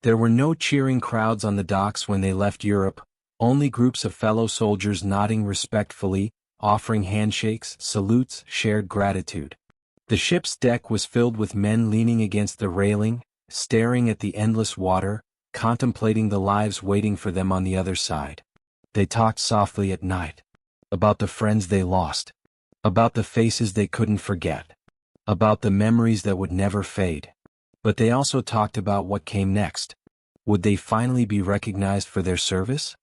There were no cheering crowds on the docks when they left Europe, only groups of fellow soldiers nodding respectfully, offering handshakes, salutes, shared gratitude. The ship's deck was filled with men leaning against the railing, staring at the endless water, contemplating the lives waiting for them on the other side. They talked softly at night. About the friends they lost. About the faces they couldn't forget. About the memories that would never fade. But they also talked about what came next. Would they finally be recognized for their service?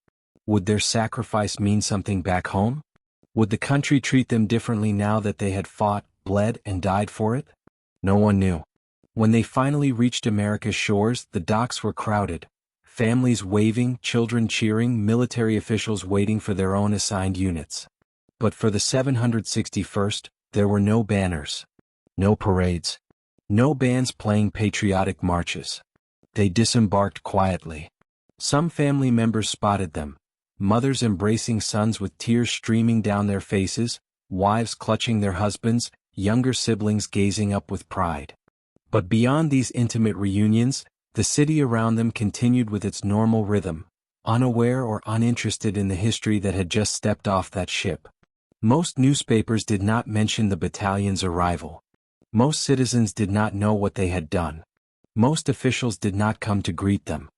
Would their sacrifice mean something back home? Would the country treat them differently now that they had fought, bled, and died for it? No one knew. When they finally reached America's shores, the docks were crowded. Families waving, children cheering, military officials waiting for their own assigned units. But for the 761st, there were no banners. No parades. No bands playing patriotic marches. They disembarked quietly. Some family members spotted them. Mothers embracing sons with tears streaming down their faces, wives clutching their husbands, younger siblings gazing up with pride. But beyond these intimate reunions, the city around them continued with its normal rhythm, unaware or uninterested in the history that had just stepped off that ship. Most newspapers did not mention the battalion's arrival. Most citizens did not know what they had done. Most officials did not come to greet them.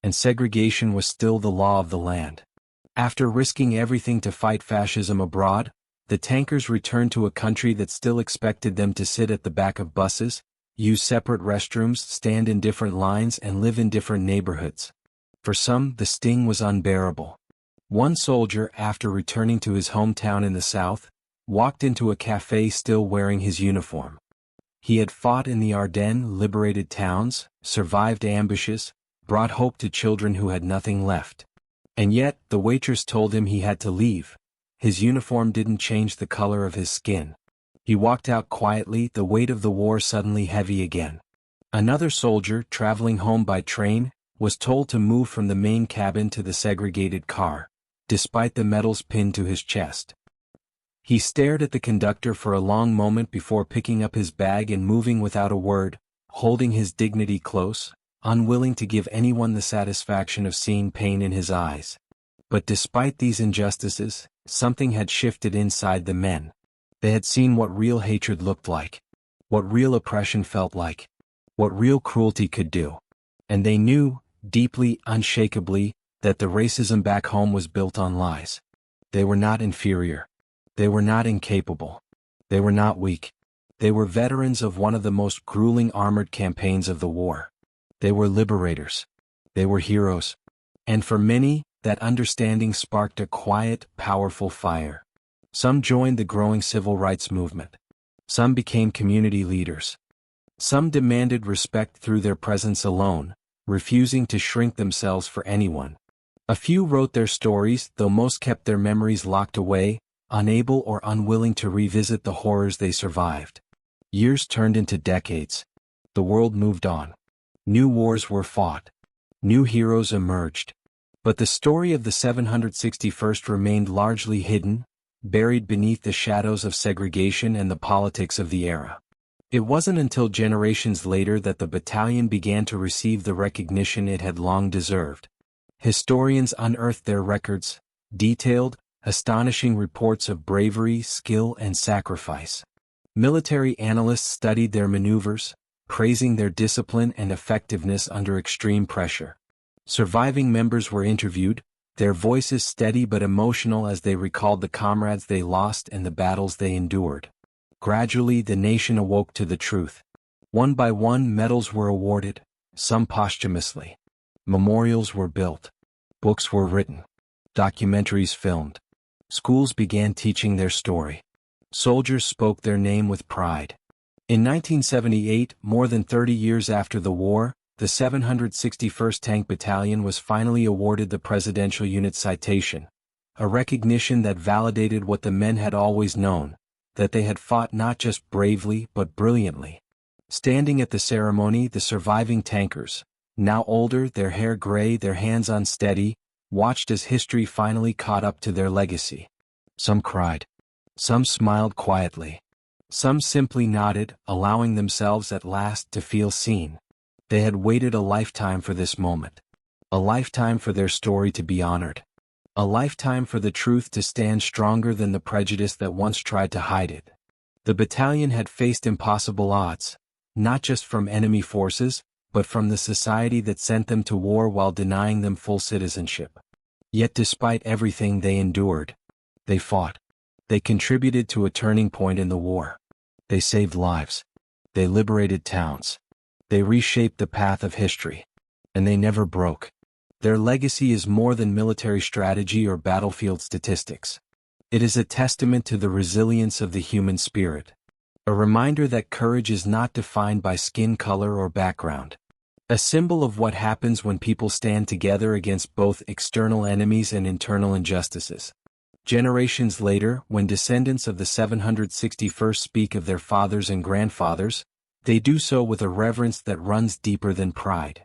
And segregation was still the law of the land. After risking everything to fight fascism abroad, the tankers returned to a country that still expected them to sit at the back of buses, use separate restrooms, stand in different lines, and live in different neighborhoods. For some, the sting was unbearable. One soldier, after returning to his hometown in the South, walked into a cafe still wearing his uniform. He had fought in the Ardennes, liberated towns, survived ambushes, brought hope to children who had nothing left. And yet, the waitress told him he had to leave. His uniform didn't change the color of his skin. He walked out quietly, the weight of the war suddenly heavy again. Another soldier, traveling home by train, was told to move from the main cabin to the segregated car, despite the medals pinned to his chest. He stared at the conductor for a long moment before picking up his bag and moving without a word, holding his dignity close, unwilling to give anyone the satisfaction of seeing pain in his eyes. But despite these injustices, something had shifted inside the men. They had seen what real hatred looked like, what real oppression felt like, what real cruelty could do. And they knew, deeply, unshakably, that the racism back home was built on lies. They were not inferior. They were not incapable. They were not weak. They were veterans of one of the most grueling armored campaigns of the war. They were liberators. They were heroes. And for many, that understanding sparked a quiet, powerful fire. Some joined the growing civil rights movement. Some became community leaders. Some demanded respect through their presence alone, refusing to shrink themselves for anyone. A few wrote their stories, though most kept their memories locked away, unable or unwilling to revisit the horrors they survived. Years turned into decades. The world moved on. New wars were fought. New heroes emerged. But the story of the 761st remained largely hidden, buried beneath the shadows of segregation and the politics of the era. It wasn't until generations later that the battalion began to receive the recognition it had long deserved. Historians unearthed their records, detailed, astonishing reports of bravery, skill, and sacrifice. Military analysts studied their maneuvers, praising their discipline and effectiveness under extreme pressure. Surviving members were interviewed, their voices steady but emotional as they recalled the comrades they lost and the battles they endured. Gradually, the nation awoke to the truth. One by one, medals were awarded, some posthumously. Memorials were built. Books were written. Documentaries filmed. Schools began teaching their story. Soldiers spoke their name with pride. In 1978, more than 30 years after the war, the 761st Tank Battalion was finally awarded the Presidential Unit Citation, a recognition that validated what the men had always known, that they had fought not just bravely but brilliantly. Standing at the ceremony, the surviving tankers, now older, their hair gray, their hands unsteady, watched as history finally caught up to their legacy. Some cried. Some smiled quietly. Some simply nodded, allowing themselves at last to feel seen. They had waited a lifetime for this moment. A lifetime for their story to be honored. A lifetime for the truth to stand stronger than the prejudice that once tried to hide it. The battalion had faced impossible odds, not just from enemy forces, but from the society that sent them to war while denying them full citizenship. Yet despite everything they endured, they fought. They contributed to a turning point in the war. They saved lives. They liberated towns. They reshaped the path of history. And they never broke. Their legacy is more than military strategy or battlefield statistics. It is a testament to the resilience of the human spirit. A reminder that courage is not defined by skin color or background. A symbol of what happens when people stand together against both external enemies and internal injustices. Generations later, when descendants of the 761st speak of their fathers and grandfathers, they do so with a reverence that runs deeper than pride.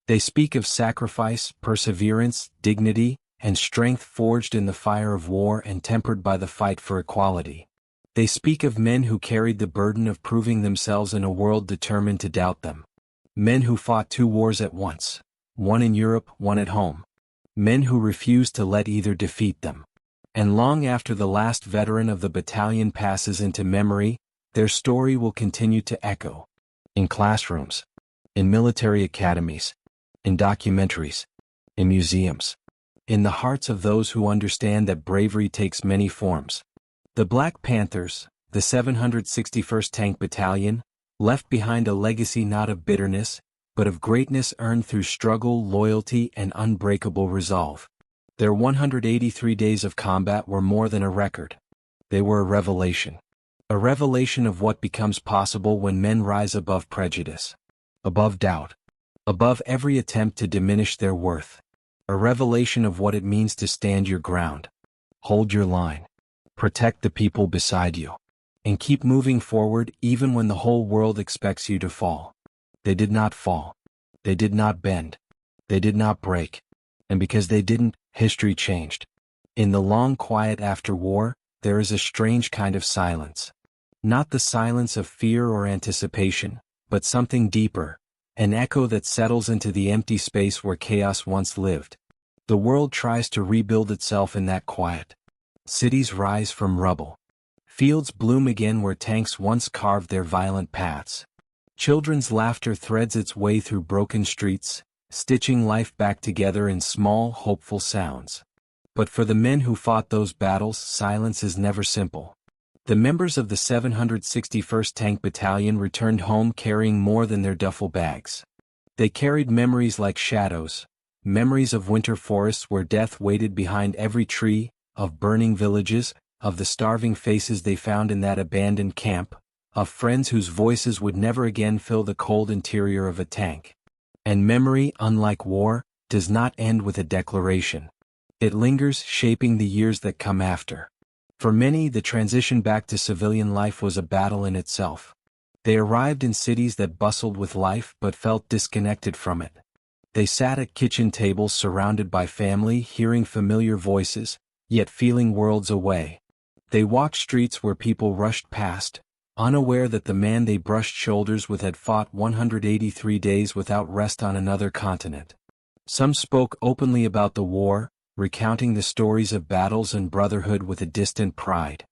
They speak of sacrifice, perseverance, dignity, and strength forged in the fire of war and tempered by the fight for equality. They speak of men who carried the burden of proving themselves in a world determined to doubt them. Men who fought 2 wars at once, one in Europe, one at home. Men who refused to let either defeat them. And long after the last veteran of the battalion passes into memory, their story will continue to echo. In classrooms, in military academies, in documentaries, in museums, in the hearts of those who understand that bravery takes many forms. The Black Panthers, the 761st Tank Battalion, left behind a legacy not of bitterness, but of greatness earned through struggle, loyalty, and unbreakable resolve. Their 183 days of combat were more than a record. They were a revelation. A revelation of what becomes possible when men rise above prejudice, above doubt, above every attempt to diminish their worth. A revelation of what it means to stand your ground, hold your line, protect the people beside you, and keep moving forward even when the whole world expects you to fall. They did not fall. They did not bend. They did not break. And because they didn't, history changed. In the long quiet after war, there is a strange kind of silence. Not the silence of fear or anticipation, but something deeper, an echo that settles into the empty space where chaos once lived. The world tries to rebuild itself in that quiet. Cities rise from rubble. Fields bloom again where tanks once carved their violent paths. Children's laughter threads its way through broken streets, stitching life back together in small, hopeful sounds. But for the men who fought those battles, silence is never simple. The members of the 761st Tank Battalion returned home carrying more than their duffel bags. They carried memories like shadows, memories of winter forests where death waited behind every tree, of burning villages, of the starving faces they found in that abandoned camp, of friends whose voices would never again fill the cold interior of a tank. And memory, unlike war, does not end with a declaration. It lingers, shaping the years that come after. For many, the transition back to civilian life was a battle in itself. They arrived in cities that bustled with life but felt disconnected from it. They sat at kitchen tables surrounded by family, hearing familiar voices, yet feeling worlds away. They walked streets where people rushed past, unaware that the man they brushed shoulders with had fought 183 days without rest on another continent. Some spoke openly about the war, recounting the stories of battles and brotherhood with a distant pride.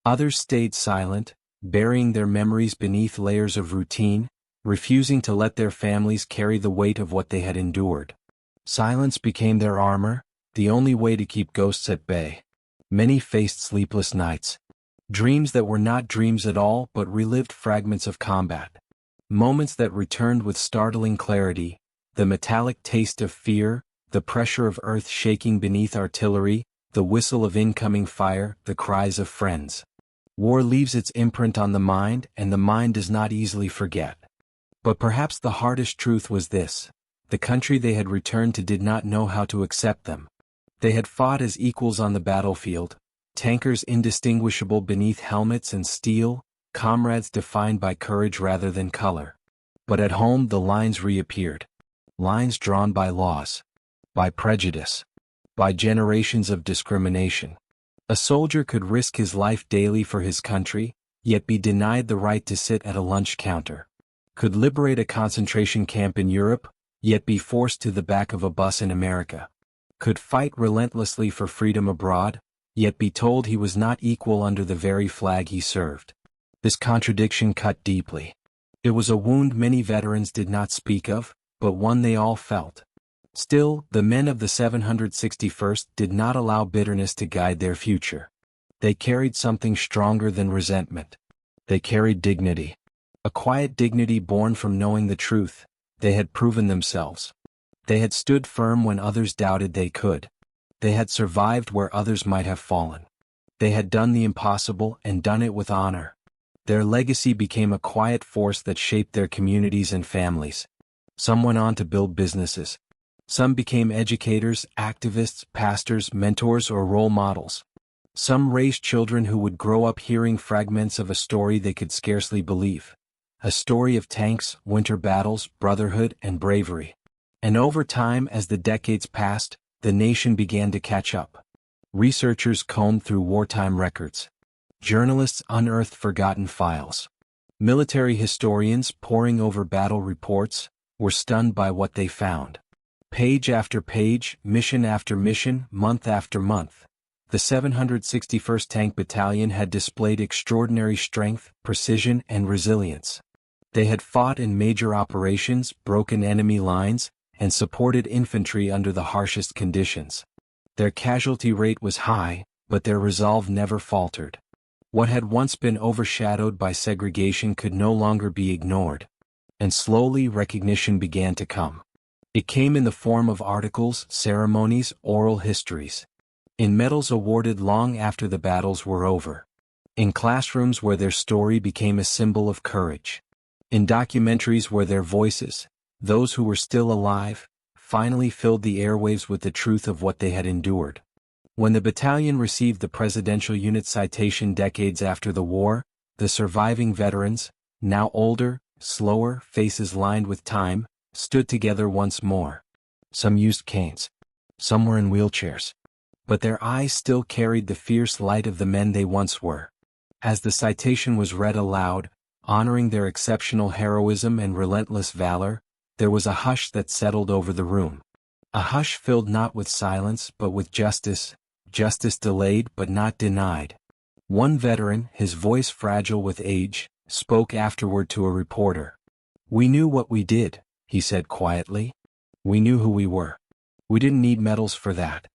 Others stayed silent, burying their memories beneath layers of routine, refusing to let their families carry the weight of what they had endured. Silence became their armor, the only way to keep ghosts at bay. Many faced sleepless nights. Dreams that were not dreams at all but relived fragments of combat. Moments that returned with startling clarity, the metallic taste of fear, the pressure of earth shaking beneath artillery, the whistle of incoming fire, the cries of friends. War leaves its imprint on the mind, and the mind does not easily forget. But perhaps the hardest truth was this: the country they had returned to did not know how to accept them. They had fought as equals on the battlefield, tankers indistinguishable beneath helmets and steel, comrades defined by courage rather than color. But at home the lines reappeared. Lines drawn by laws, by prejudice, by generations of discrimination. A soldier could risk his life daily for his country, yet be denied the right to sit at a lunch counter. Could liberate a concentration camp in Europe, yet be forced to the back of a bus in America. Could fight relentlessly for freedom abroad, yet be told he was not equal under the very flag he served. This contradiction cut deeply. It was a wound many veterans did not speak of, but one they all felt. Still, the men of the 761st did not allow bitterness to guide their future. They carried something stronger than resentment. They carried dignity. A quiet dignity born from knowing the truth. They had proven themselves. They had stood firm when others doubted they could. They had survived where others might have fallen. They had done the impossible and done it with honor. Their legacy became a quiet force that shaped their communities and families. Some went on to build businesses. Some became educators, activists, pastors, mentors, or role models. Some raised children who would grow up hearing fragments of a story they could scarcely believe. A story of tanks, winter battles, brotherhood, and bravery. And over time, as the decades passed, the nation began to catch up. Researchers combed through wartime records. Journalists unearthed forgotten files. Military historians, poring over battle reports, were stunned by what they found. Page after page, mission after mission, month after month, the 761st Tank Battalion had displayed extraordinary strength, precision, and resilience. They had fought in major operations, broken enemy lines, and supported infantry under the harshest conditions. Their casualty rate was high, but their resolve never faltered. What had once been overshadowed by segregation could no longer be ignored. And slowly recognition began to come. It came in the form of articles, ceremonies, oral histories. In medals awarded long after the battles were over. In classrooms where their story became a symbol of courage. In documentaries where their voices, those who were still alive, finally filled the airwaves with the truth of what they had endured. When the battalion received the Presidential Unit Citation decades after the war, the surviving veterans, now older, slower, faces lined with time, stood together once more. Some used canes. Some were in wheelchairs. But their eyes still carried the fierce light of the men they once were. As the citation was read aloud, honoring their exceptional heroism and relentless valor, there was a hush that settled over the room. A hush filled not with silence but with justice, justice delayed but not denied. One veteran, his voice fragile with age, spoke afterward to a reporter. "We knew what we did," he said quietly. "We knew who we were. We didn't need medals for that.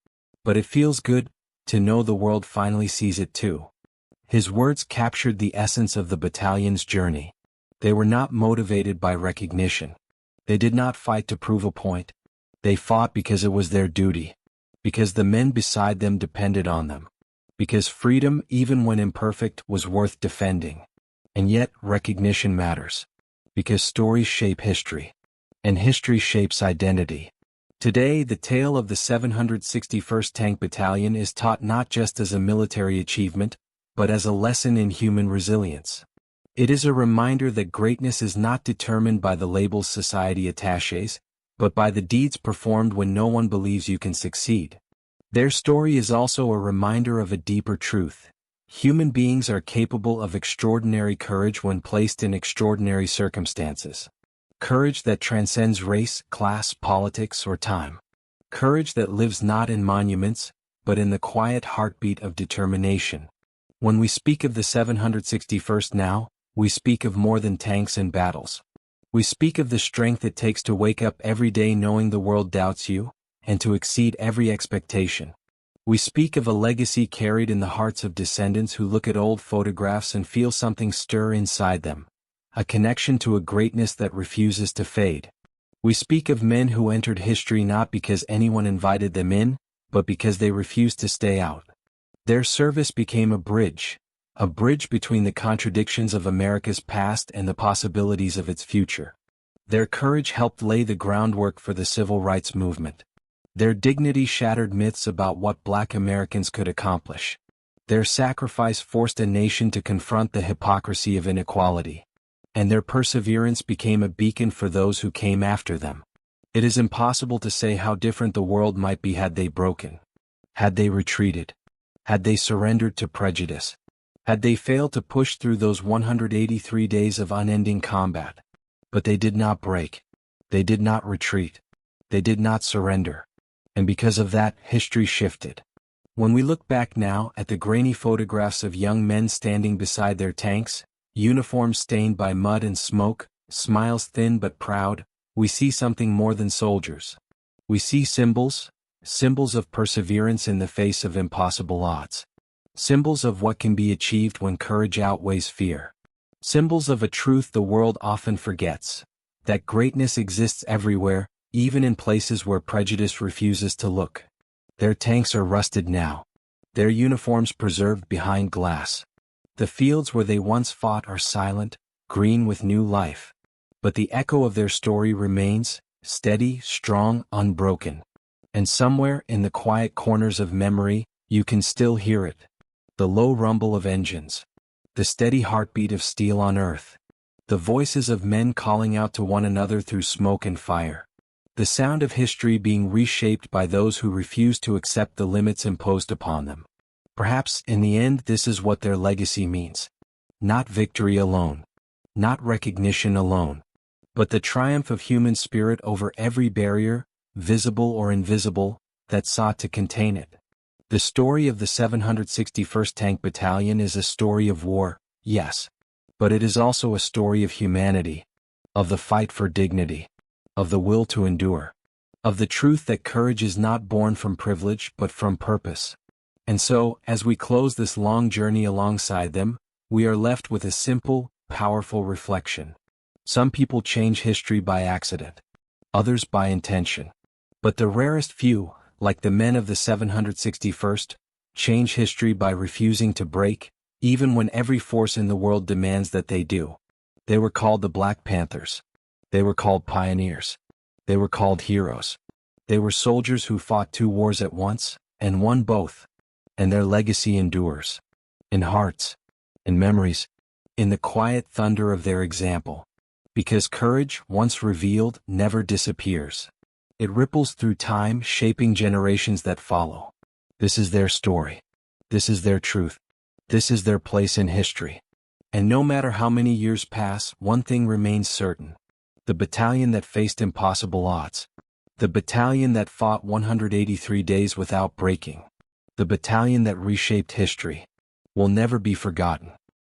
But it feels good to know the world finally sees it too." His words captured the essence of the battalion's journey. They were not motivated by recognition. They did not fight to prove a point. They fought because it was their duty. Because the men beside them depended on them. Because freedom, even when imperfect, was worth defending. And yet, recognition matters. Because stories shape history. And history shapes identity. Today, the tale of the 761st Tank Battalion is taught not just as a military achievement, but as a lesson in human resilience. It is a reminder that greatness is not determined by the labels society attaches, but by the deeds performed when no one believes you can succeed. Their story is also a reminder of a deeper truth. Human beings are capable of extraordinary courage when placed in extraordinary circumstances. Courage that transcends race, class, politics, or time. Courage that lives not in monuments, but in the quiet heartbeat of determination. When we speak of the 761st now, we speak of more than tanks and battles. We speak of the strength it takes to wake up every day knowing the world doubts you, and to exceed every expectation. We speak of a legacy carried in the hearts of descendants who look at old photographs and feel something stir inside them. A connection to a greatness that refuses to fade. We speak of men who entered history not because anyone invited them in, but because they refused to stay out. Their service became a bridge between the contradictions of America's past and the possibilities of its future. Their courage helped lay the groundwork for the civil rights movement. Their dignity shattered myths about what Black Americans could accomplish. Their sacrifice forced a nation to confront the hypocrisy of inequality. And their perseverance became a beacon for those who came after them. It is impossible to say how different the world might be had they broken. Had they retreated. Had they surrendered to prejudice. Had they failed to push through those 183 days of unending combat. But they did not break. They did not retreat. They did not surrender. And because of that, history shifted. When we look back now at the grainy photographs of young men standing beside their tanks, uniforms stained by mud and smoke, smiles thin but proud, we see something more than soldiers. We see symbols of perseverance in the face of impossible odds. Symbols of what can be achieved when courage outweighs fear. Symbols of a truth the world often forgets, that greatness exists everywhere, even in places where prejudice refuses to look. Their tanks are rusted now. Their uniforms preserved behind glass. The fields where they once fought are silent, green with new life. But the echo of their story remains, steady, strong, unbroken. And somewhere in the quiet corners of memory, you can still hear it. The low rumble of engines. The steady heartbeat of steel on earth. The voices of men calling out to one another through smoke and fire. The sound of history being reshaped by those who refuse to accept the limits imposed upon them. Perhaps, in the end, this is what their legacy means. Not victory alone. Not recognition alone. But the triumph of human spirit over every barrier, visible or invisible, that sought to contain it. The story of the 761st Tank Battalion is a story of war, yes. But it is also a story of humanity. Of the fight for dignity. Of the will to endure. Of the truth that courage is not born from privilege but from purpose. And so, as we close this long journey alongside them, we are left with a simple, powerful reflection. Some people change history by accident. Others by intention. But the rarest few, like the men of the 761st, change history by refusing to break, even when every force in the world demands that they do. They were called the Black Panthers. They were called pioneers. They were called heroes. They were soldiers who fought 2 wars at once, and won both. And their legacy endures. In hearts. In memories. In the quiet thunder of their example. Because courage, once revealed, never disappears. It ripples through time, shaping generations that follow. This is their story. This is their truth. This is their place in history. And no matter how many years pass, one thing remains certain. The battalion that faced impossible odds. The battalion that fought 183 days without breaking. The battalion that reshaped history. Will never be forgotten.